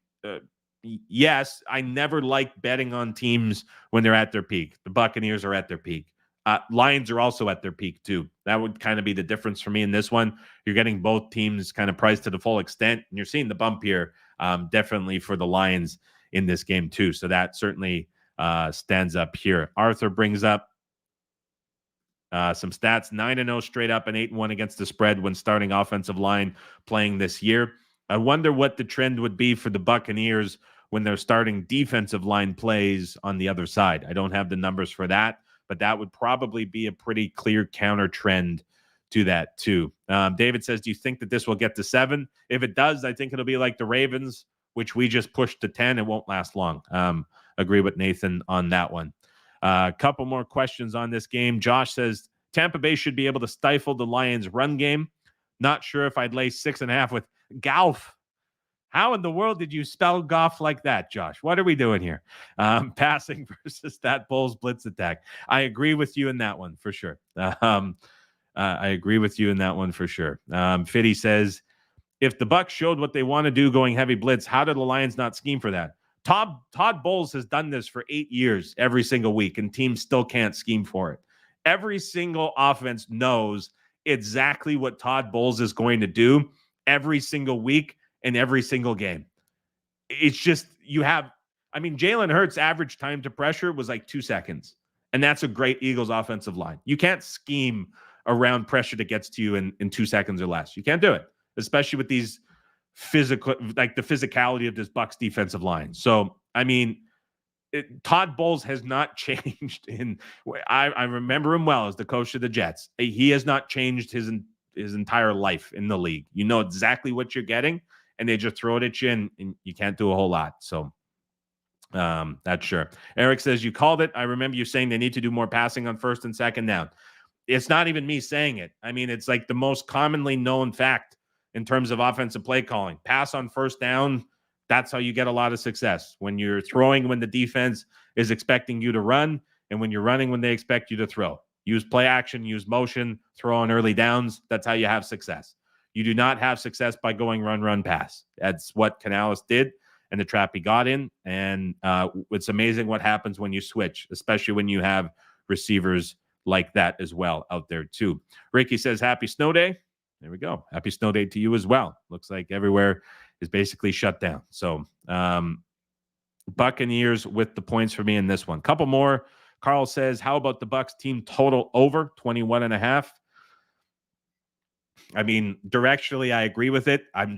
Yes, I never like betting on teams when they're at their peak. The Buccaneers are at their peak. Lions are also at their peak too. That would kind of be the difference for me in this one. You're getting both teams kind of priced to the full extent, and you're seeing the bump here definitely for the Lions in this game too. So that certainly stands up here. Arthur brings up some stats: 9-0 straight up and 8-1 against the spread when starting offensive line playing this year. I wonder what the trend would be for the Buccaneers when they're starting defensive line plays on the other side. I don't have the numbers for that, but that would probably be a pretty clear counter trend to that too. David says, do you think that this will get to 7? If it does, I think it'll be like the Ravens, which we just pushed to 10. It won't last long. Agree with Nathan on that one. A couple more questions on this game. Josh says, Tampa Bay should be able to stifle the Lions' run game. Not sure if I'd lay 6.5 with Golf. How in the world did you spell Goff like that, Josh? What are we doing here? Passing versus that Bulls blitz attack. I agree with you in that one for sure. I agree with you in that one for sure. Fitty says, if the Bucs showed what they want to do going heavy blitz, how did the Lions not scheme for that? Todd Bowles has done this for 8 years every single week, and teams still can't scheme for it. Every single offense knows exactly what Todd Bowles is going to do every single week in every single game. It's just Jalen Hurts' average time to pressure was like 2 seconds, and that's a great Eagles offensive line. You can't scheme around pressure that gets to you in 2 seconds or less. You can't do it, especially with these the physicality of this Bucs defensive line. So, Todd Bowles has not changed. I remember him well as the coach of the Jets. He has not changed his entire life in the league. You know exactly what you're getting, and they just throw it at you, and you can't do a whole lot. So that's sure. Eric says, you called it. I remember you saying they need to do more passing on first and second down. It's not even me saying it. It's like the most commonly known fact in terms of offensive play calling. Pass on first down, that's how you get a lot of success. When you're throwing when the defense is expecting you to run, and when you're running when they expect you to throw. Use play action, use motion, throw on early downs. That's how you have success. You do not have success by going run, pass. That's what Canales did and the trap he got in. And it's amazing what happens when you switch, especially when you have receivers like that as well out there too. Ricky says, happy snow day. There we go. Happy snow day to you as well. Looks like everywhere is basically shut down. So Buccaneers with the points for me in this one. Couple more. Carl says, how about the Bucs team total over 21.5? Directionally, I agree with it. I'm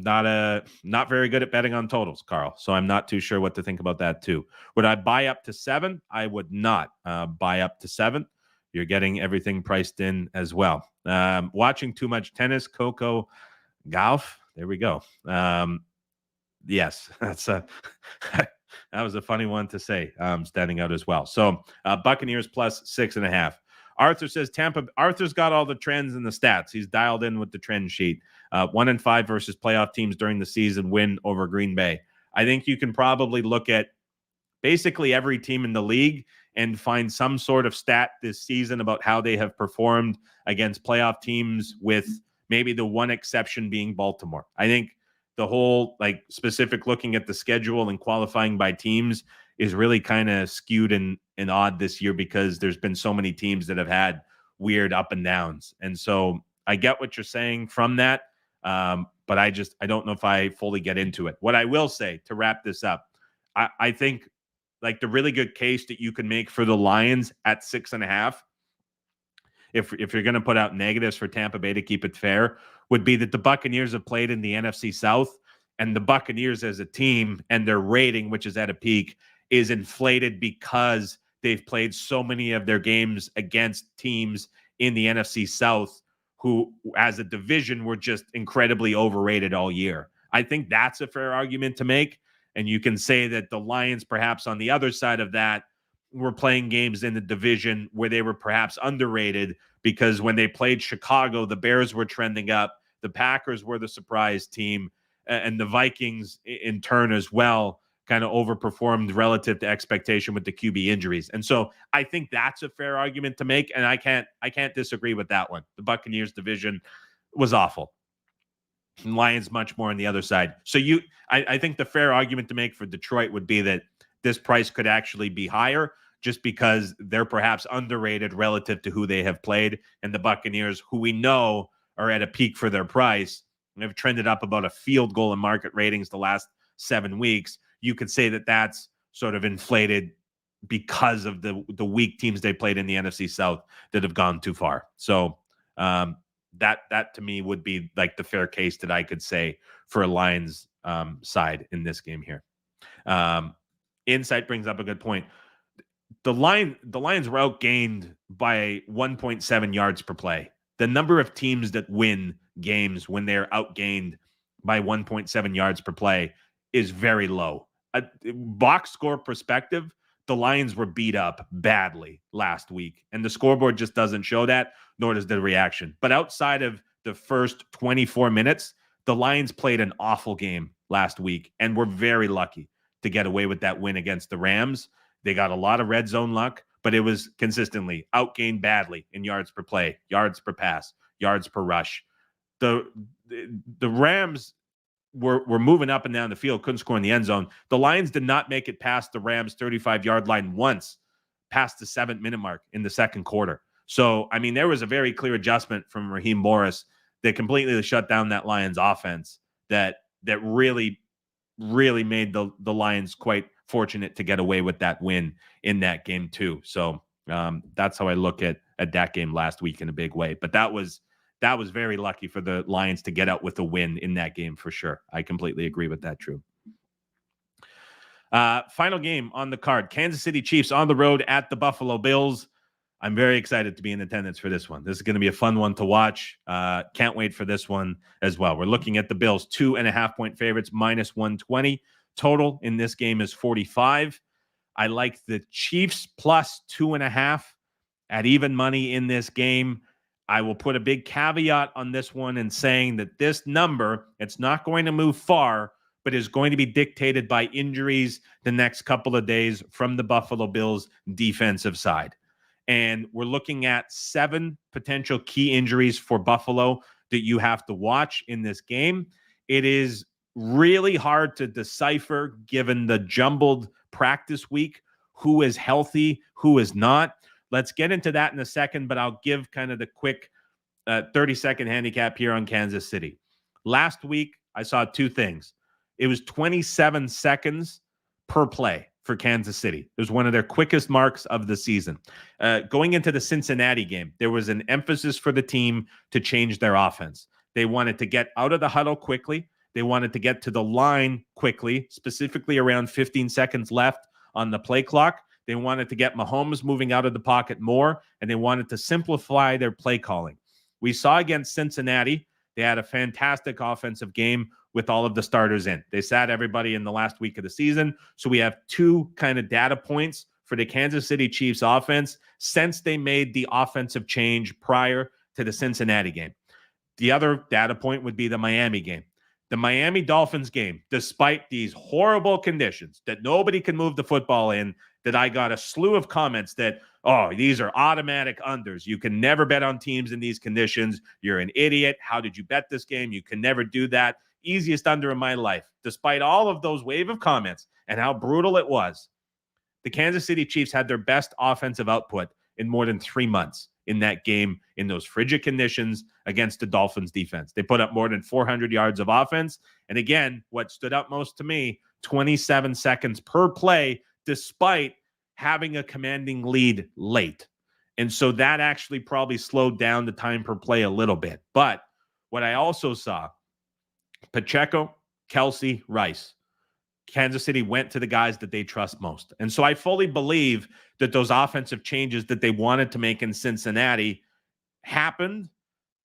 not very good at betting on totals, Carl. So I'm not too sure what to think about that too. Would I buy up to 7? I would not buy up to 7. You're getting everything priced in as well. Watching too much tennis, Coco, golf. There we go. Yes, that's that was a funny one to say. Standing out as well. So Buccaneers plus 6.5. Arthur says Arthur's got all the trends and the stats. He's dialed in with the trend sheet. 1-5 versus playoff teams during the season, win over Green Bay. I think you can probably look at basically every team in the league and find some sort of stat this season about how they have performed against playoff teams, with maybe the one exception being Baltimore. I think the whole specific looking at the schedule and qualifying by teams is really kind of skewed and odd this year because there's been so many teams that have had weird up and downs. And so I get what you're saying from that. But I don't know if I fully get into it. What I will say to wrap this up, I think the really good case that you can make for the Lions at 6.5, if you're going to put out negatives for Tampa Bay to keep it fair, would be that the Buccaneers have played in the NFC South, and the Buccaneers as a team and their rating, which is at a peak, is inflated because they've played so many of their games against teams in the NFC South who, as a division, were just incredibly overrated all year. I think that's a fair argument to make. And you can say that the Lions, perhaps on the other side of that, were playing games in the division where they were perhaps underrated because when they played Chicago, the Bears were trending up. The Packers were the surprise team, and the Vikings in turn as well kind of overperformed relative to expectation with the QB injuries. And so I think that's a fair argument to make. And I can't disagree with that one. The Buccaneers division was awful. Lions much more on the other side. So I think the fair argument to make for Detroit would be that this price could actually be higher just because they're perhaps underrated relative to who they have played. And the Buccaneers, who we know are at a peak for their price, have trended up about a field goal in market ratings the last 7 weeks. You could say that that's sort of inflated because of the weak teams they played in the NFC South that have gone too far. So that to me would be like the fair case that I could say for a Lions side in this game here. Insight brings up a good point. The Lions were outgained by 1.7 yards per play. The number of teams that win games when they're outgained by 1.7 yards per play is very low. Box score perspective, the Lions were beat up badly last week, and the scoreboard just doesn't show that, nor does the reaction. But outside of the first 24 minutes, the Lions played an awful game last week and were very lucky to get away with that win against the Rams. They got a lot of red zone luck, but it was consistently outgained badly in yards per play, yards per pass, yards per rush. The Rams were moving up and down the field, couldn't score in the end zone. The Lions did not make it past the Rams' 35-yard line once, past the 7-minute mark in the second quarter. So, I mean, there was a very clear adjustment from Raheem Morris that completely shut down that Lions offense that really made the Lions quite fortunate to get away with that win in that game too. So that's how I look at that game last week in a big way. But that was very lucky for the Lions to get out with a win in that game for sure. I completely agree with that, Drew. Final game on the card, Kansas City Chiefs on the road at the Buffalo Bills. I'm very excited to be in attendance for this one. This is going to be a fun one to watch. Can't wait for this one as well. We're looking at the Bills, 2.5-point favorites, -120. Total in this game is 45. I like the Chiefs plus 2.5 at even money in this game. I will put a big caveat on this one in saying that this number, it's not going to move far, but is going to be dictated by injuries the next couple of days from the Buffalo Bills defensive side. And we're looking at 7 potential key injuries for Buffalo that you have to watch in this game. It is really hard to decipher, given the jumbled practice week, who is healthy, who is not. Let's get into that in a second, but I'll give kind of the quick 30-second handicap here on Kansas City. Last week, I saw 2 things. It was 27 seconds per play for Kansas City. It was one of their quickest marks of the season. Going into the Cincinnati game, there was an emphasis for the team to change their offense. They wanted to get out of the huddle quickly. They wanted to get to the line quickly, specifically around 15 seconds left on the play clock. They wanted to get Mahomes moving out of the pocket more, and they wanted to simplify their play calling. We saw against Cincinnati, they had a fantastic offensive game with all of the starters in. They sat everybody in the last week of the season. So we have 2 kind of data points for the Kansas City Chiefs offense since they made the offensive change prior to the Cincinnati game. The other data point would be the Miami game. The Miami Dolphins game, despite these horrible conditions that nobody can move the football in, that I got a slew of comments that, oh, these are automatic unders. You can never bet on teams in these conditions. You're an idiot. How did you bet this game? You can never do that. Easiest under in my life. Despite all of those wave of comments and how brutal it was, the Kansas City Chiefs had their best offensive output in more than 3 months in that game in those frigid conditions against the Dolphins defense. They put up more than 400 yards of offense. And again, what stood out most to me, 27 seconds per play, despite having a commanding lead late. And so that actually probably slowed down the time per play a little bit. But what I also saw, Pacheco, Kelsey, Rice. Kansas City went to the guys that they trust most. And so I fully believe that those offensive changes that they wanted to make in Cincinnati happened,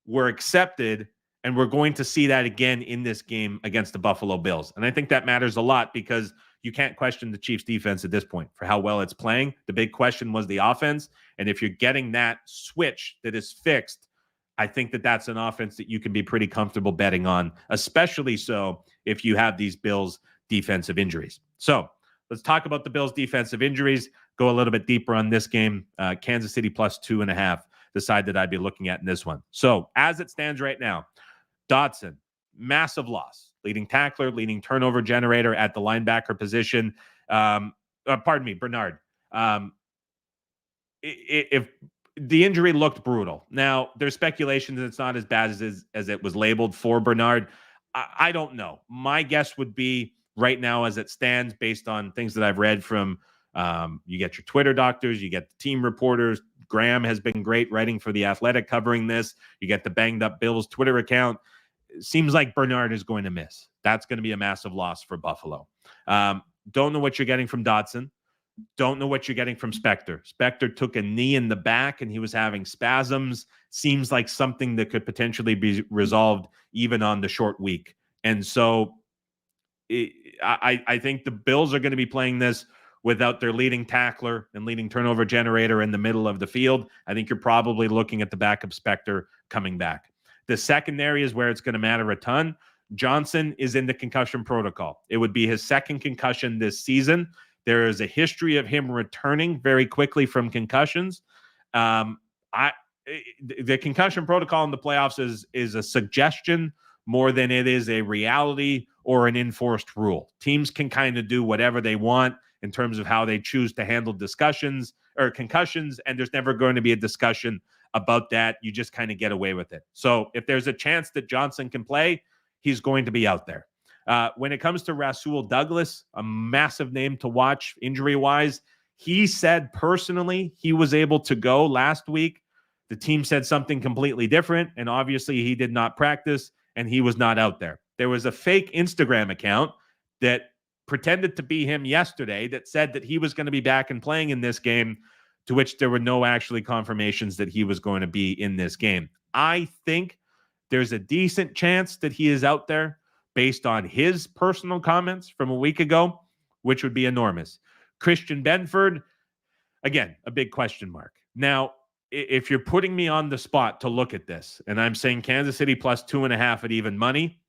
were accepted, and we're going to see that again in this game against the Buffalo Bills. And I think that matters a lot because you can't question the Chiefs defense at this point for how well it's playing. The big question was the offense. And if you're getting that switch that is fixed, I think that that's an offense that you can be pretty comfortable betting on, especially so if you have these Bills defensive injuries. So let's talk about the Bills defensive injuries, go a little bit deeper on this game. Kansas City plus 2.5, the side that I'd be looking at in this one. So as it stands right now, Dotson, massive loss, leading tackler, leading turnover generator at the linebacker position. Bernard. If the injury looked brutal. Now, there's speculation that it's not as bad as it was labeled for Bernard. I don't know. My guess would be right now as it stands, based on things that I've read from You get your Twitter doctors, you get the team reporters. Graham has been great writing for The Athletic covering this. You get the Banged Up Bills Twitter account. It seems like Bernard is going to miss. That's going to be a massive loss for Buffalo. Don't know what you're getting from Dotson. Don't know what you're getting from Spector. Spector took a knee in the back and he was having spasms. Seems like something that could potentially be resolved even on the short week. And so I think the Bills are going to be playing this without their leading tackler and leading turnover generator in the middle of the field. I think you're probably looking at the backup Spector coming back. The secondary is where it's going to matter a ton. Johnson is in the concussion protocol. It would be his second concussion this season. There is a history of him returning very quickly from concussions. The concussion protocol in the playoffs is a suggestion more than it is a reality or an enforced rule. Teams can kind of do whatever they want in terms of how they choose to handle discussions or concussions, and there's never going to be a discussion about that. You just kind of get away with it. So if there's a chance that Johnson can play, he's going to be out there. When it comes to Rasul Douglas, a massive name to watch injury-wise, he said personally he was able to go last week. The team said something completely different, and obviously he did not practice, and he was not out there. There was a fake Instagram account that pretended to be him yesterday that said that he was going to be back and playing in this game, to which there were no actually confirmations that he was going to be in this game. I think there's a decent chance that he is out there based on his personal comments from a week ago, which would be enormous. Christian Benford, again, a big question mark. Now, if you're putting me on the spot to look at this, and I'm saying Kansas City plus 2.5 at even money,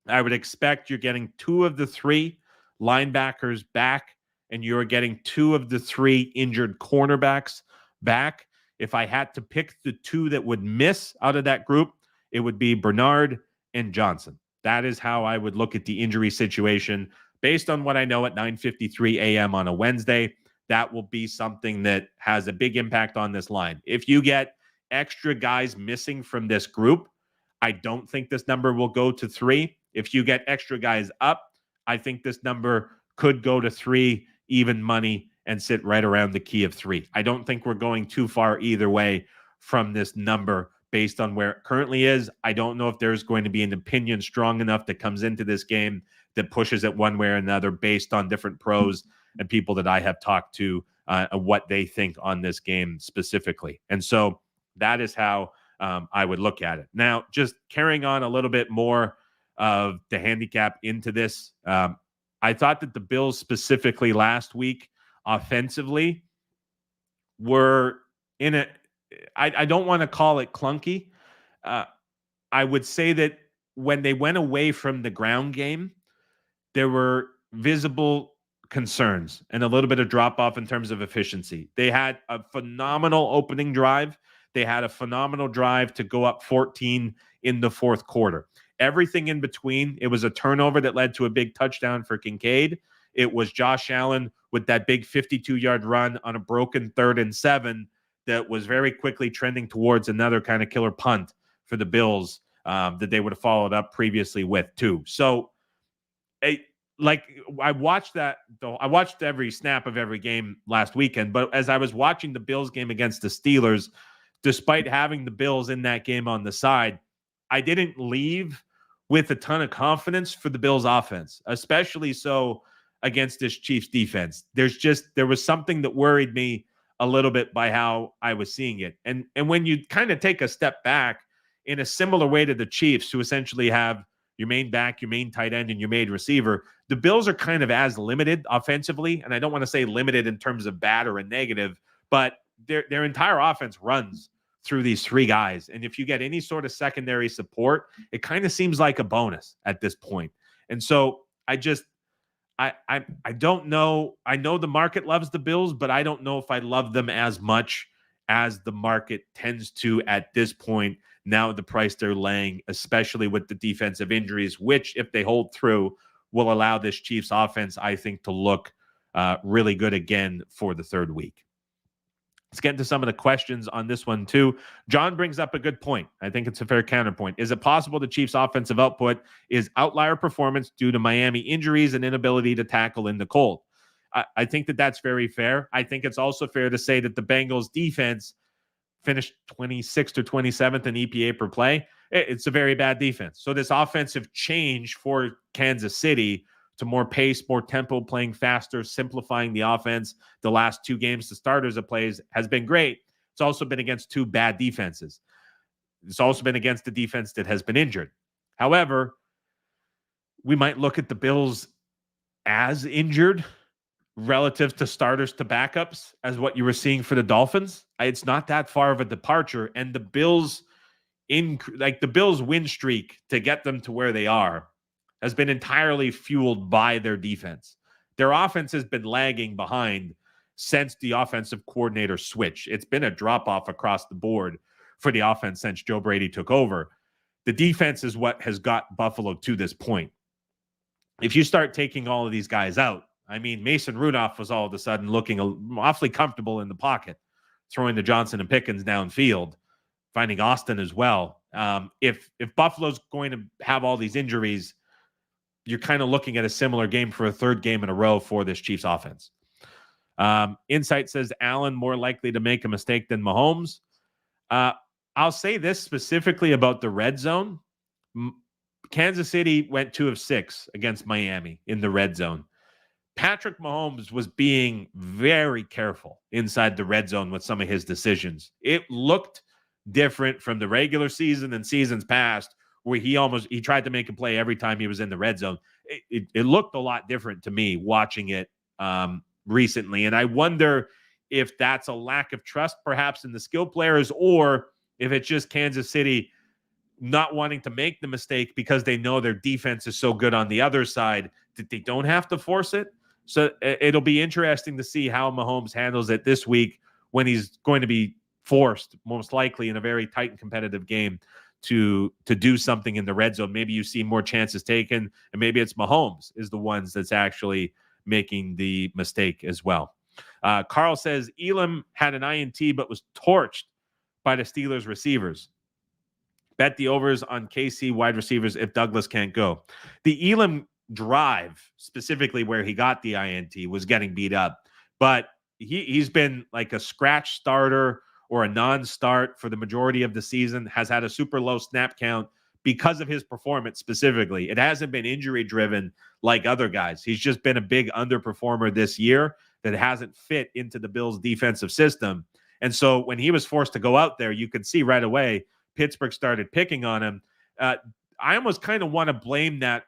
I would expect you're getting 2 of the 3 linebackers back, and you're getting 2 of the 3 injured cornerbacks back. If I had to pick the 2 that would miss out of that group, it would be Bernard and Johnson. That is how I would look at the injury situation. Based on what I know at 9:53 a.m. on a Wednesday, that will be something that has a big impact on this line. If you get extra guys missing from this group, I don't think this number will go to 3. If you get extra guys up, I think this number could go to 3, even money, and sit right around the key of 3. I don't think we're going too far either way from this number based on where it currently is. I don't know if there's going to be an opinion strong enough that comes into this game that pushes it one way or another based on different pros and people that I have talked to, what they think on this game specifically. And so that is how I would look at it. Now, just carrying on a little bit more of the handicap into this, I thought that the Bills specifically last week offensively were in a, I don't want to call it clunky. I would say that when they went away from the ground game, there were visible concerns and a little bit of drop off in terms of efficiency. They had a phenomenal opening drive. They had a phenomenal drive to go up 14 in the fourth quarter. Everything in between, it was a turnover that led to a big touchdown for Kincaid. It was Josh Allen with that big 52-yard run on a broken 3rd and 7 that was very quickly trending towards another kind of killer punt for the Bills that they would have followed up previously with too. So I watched that, though. I watched every snap of every game last weekend, but as I was watching the Bills game against the Steelers, despite having the Bills in that game on the side, I didn't leave with a ton of confidence for the Bills offense, especially so against this Chiefs defense. There was something that worried me a little bit by how I was seeing it. And when you kind of take a step back in a similar way to the Chiefs, who essentially have your main back, your main tight end, and your main receiver, the Bills are kind of as limited offensively. And I don't want to say limited in terms of bad or a negative, but their entire offense runs through these 3 guys. And if you get any sort of secondary support, it kind of seems like a bonus at this point. And so I don't know. I know the market loves the Bills, but I don't know if I love them as much as the market tends to at this point. Now the price they're laying, especially with the defensive injuries, which if they hold through, will allow this Chiefs offense, I think, to look really good again for the 3rd week. Let's get into some of the questions on this one, too. John brings up a good point. I think it's a fair counterpoint. Is it possible the Chiefs' offensive output is outlier performance due to Miami injuries and inability to tackle in the cold? I think that that's very fair. I think it's also fair to say that the Bengals defense finished 26th or 27th in EPA per play. It's a very bad defense. So this offensive change for Kansas City to more pace, more tempo, playing faster, simplifying the offense the last two games, the starters have plays, has been great. It's also been against two bad defenses. It's also been against the defense that has been injured. However, we might look at the Bills as injured relative to starters to backups as what you were seeing for the Dolphins. It's not that far of a departure. And the Bills the Bills win streak to get them to where they are has been entirely fueled by their defense. Their offense has been lagging behind since the offensive coordinator switch. It's been a drop-off across the board for the offense since Joe Brady took over. The defense is what has got Buffalo to this point. If you start taking all of these guys out, I mean, Mason Rudolph was all of a sudden looking awfully comfortable in the pocket, throwing to Johnson and Pickens downfield, finding Austin as well. If Buffalo's going to have all these injuries, you're kind of looking at a similar game for a third game in a row for this Chiefs offense. Insight says Allen more likely to make a mistake than Mahomes. I'll say this specifically about the red zone. Kansas City went 2 of 6 against Miami in the red zone. Patrick Mahomes was being very careful inside the red zone with some of his decisions. It looked different from the regular season and seasons past, where he tried to make a play every time he was in the red zone. It looked a lot different to me watching it recently. And I wonder if that's a lack of trust perhaps in the skill players, or if it's just Kansas City not wanting to make the mistake because they know their defense is so good on the other side that they don't have to force it. So it'll be interesting to see how Mahomes handles it this week when he's going to be forced, most likely in a very tight and competitive game, to do something in the red zone. Maybe you see more chances taken, and maybe it's Mahomes is the ones that's actually making the mistake as well. Carl says Elam had an INT but was torched by the Steelers receivers. Bet the overs on KC wide receivers if Douglas can't go. The Elam drive, specifically where he got the INT, was getting beat up, but he's been like a scratch starter or a non-start for the majority of the season, has had a super low snap count because of his performance specifically. It hasn't been injury driven like other guys. He's just been a big underperformer this year that hasn't fit into the Bills defensive system. And so when he was forced to go out there, you could see right away Pittsburgh started picking on him. I almost kind of want to blame that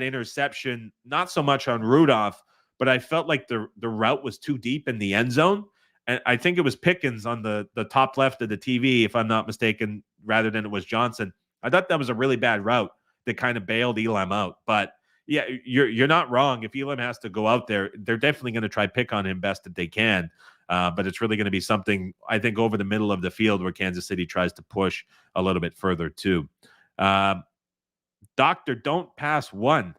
interception, not so much on Rudolph, but I felt like the route was too deep in the end zone. And I think it was Pickens on the top left of the TV, if I'm not mistaken, rather than it was Johnson. I thought that was a really bad route that kind of bailed Elam out. But yeah, you're not wrong. If Elam has to go out there, they're definitely going to try pick on him best that they can. But it's really going to be something, I think, over the middle of the field where Kansas City tries to push a little bit further too. Doctor, don't pass one.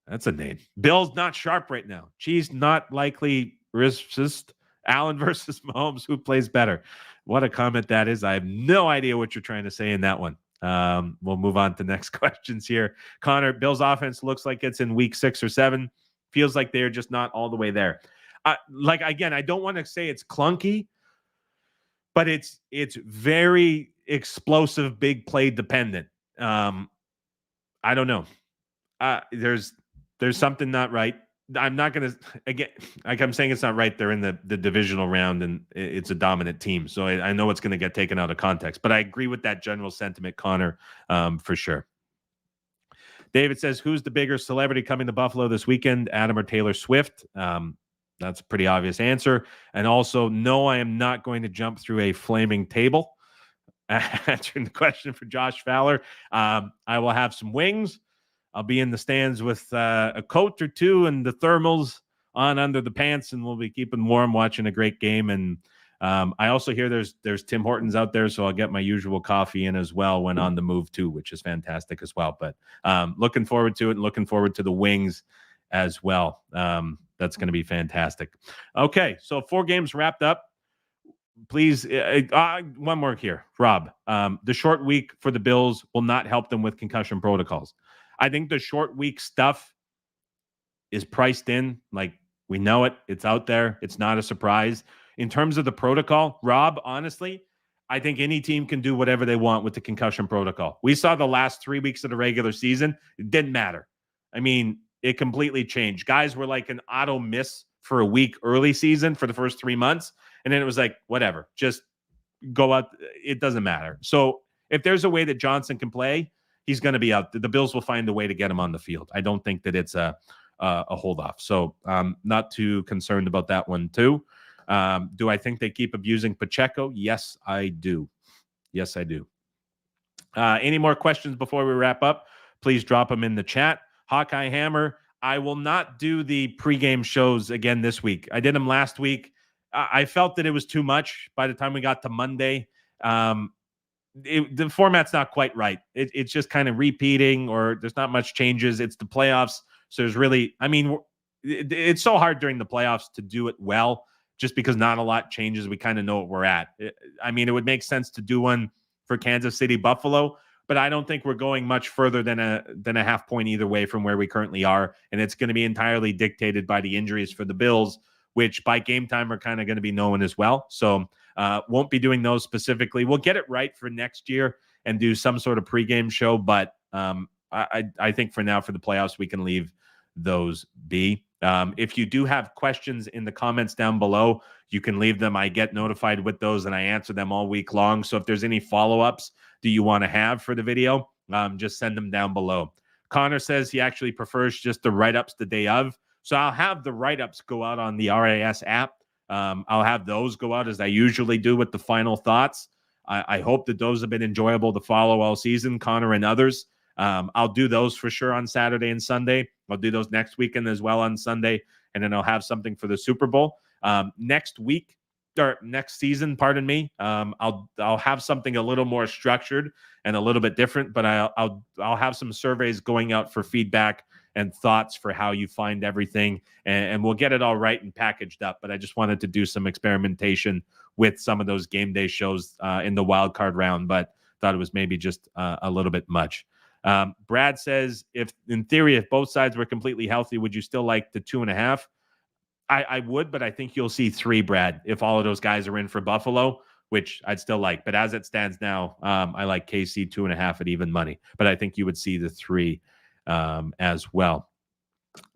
That's a name. Bill's not sharp right now. Cheese not likely resist. Allen versus Mahomes. Who plays better? What a comment that is. I have no idea what you're trying to say in that one. We'll move on to next questions here. Connor, Bill's offense looks like it's in week 6 or 7. Feels like they're just not all the way there. Again, I don't want to say it's clunky, but it's very explosive, big play dependent. I don't know. There's something not right. I'm not going to, again, like I'm saying, it's not right. They're in the divisional round and it's a dominant team. So I know it's going to get taken out of context, but I agree with that general sentiment, Connor, for sure. David says, who's the bigger celebrity coming to Buffalo this weekend, Adam or Taylor Swift? That's a pretty obvious answer. And also, no, I am not going to jump through a flaming table. Answering the question for Josh Fowler. I will have some wings. I'll be in the stands with a coat or two and the thermals on under the pants, and we'll be keeping warm watching a great game. And I also hear there's Tim Hortons out there, so I'll get my usual coffee in as well when on the move too, which is fantastic as well. But looking forward to it and looking forward to the wings as well. That's going to be fantastic. Okay, so 4 games wrapped up. Please, one more here, Rob. The short week for the Bills will not help them with concussion protocols. I think the short week stuff is priced in. Like We know it. It's out there. It's not a surprise. In terms of the protocol, Rob, honestly, I think any team can do whatever they want with the concussion protocol. We saw the last 3 weeks of the regular season. It didn't matter. I mean, it completely changed. Guys were like an auto miss for a week early season for the first 3 months. And then it was like, whatever, just go out. It doesn't matter. So if there's a way that Johnson can play, he's going to be out. The Bills will find a way to get him on the field. I don't think that it's a hold off. So not too concerned about that one too. Do I think they keep abusing Pacheco? Yes, I do. Yes, I do. Any more questions before we wrap up? Please drop them in the chat. Hawkeye Hammer, I will not do the pregame shows again this week. I did them last week. I felt that it was too much by the time we got to Monday. The format's not quite right. It's just kind of repeating, or there's not much changes. It's the playoffs. So there's really, I mean, it's so hard during the playoffs to do it well, just because not a lot changes. We kind of know what we're at. I mean, it would make sense to do one for Kansas City, Buffalo, but I don't think we're going much further than a half point either way from where we currently are. And it's going to be entirely dictated by the injuries for the Bills, which by game time are kind of going to be known as well. So won't be doing those specifically. We'll get it right for next year and do some sort of pregame show. But I think for now, for the playoffs, we can leave those be. If you do have questions in the comments down below, you can leave them. I get notified with those and I answer them all week long. So if there's any follow-ups that you want to have for the video, just send them down below. Connor says he actually prefers just the write-ups the day of. So I'll have the write-ups go out on the RAS app. I'll have those go out as I usually do with the final thoughts. I hope that those have been enjoyable to follow all season, Connor and others. I'll do those for sure on Saturday and Sunday. I'll do those next weekend as well on Sunday, and then I'll have something for the Super Bowl next week or next season. Pardon me. I'll have something a little more structured and a little bit different, but I'll have some surveys going out for feedback and thoughts for how you find everything, and we'll get it all right and packaged up. But I just wanted to do some experimentation with some of those game day shows in the wild card round, but thought it was maybe just a little bit much. Brad says, if in theory, if both sides were completely healthy, would you still like the 2.5? I would, but I think you'll see 3, Brad, if all of those guys are in for Buffalo, which I'd still like. But as it stands now, I like KC 2.5 at even money, but I think you would see the 3 as well.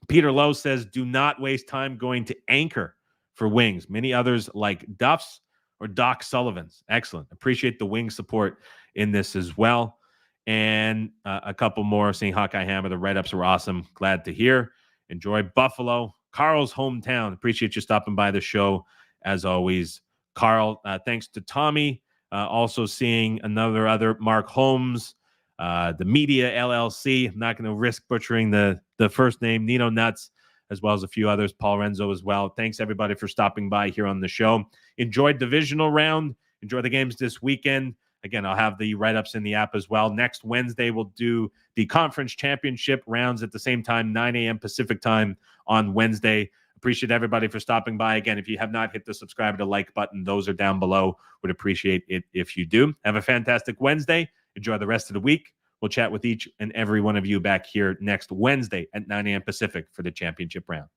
Peter Lowe says, do not waste time going to Anchor for wings. Many others like Duff's or Doc Sullivan's. Excellent. Appreciate the wing support in this as well. And a couple more saying Hawkeye Hammer, the write-ups were awesome. Glad to hear. Enjoy Buffalo, Carl's hometown. Appreciate you stopping by the show as always, Carl. Thanks to Tommy. Also seeing other Mark Holmes, the Media LLC. I'm not going to risk butchering the first name, Nino Nuts, as well as a few others, Paul Renzo as well. Thanks everybody for stopping by here on the show. Enjoy divisional round. Enjoy the games this weekend. Again, I'll have the write-ups in the app as well. Next Wednesday, we'll do the conference championship rounds at the same time, 9 a.m. Pacific time on Wednesday. Appreciate everybody for stopping by. Again, if you have not hit the subscribe or the like button, those are down below. Would appreciate it if you do. Have a fantastic Wednesday. Enjoy the rest of the week. We'll chat with each and every one of you back here next Wednesday at 9 a.m. Pacific for the championship round.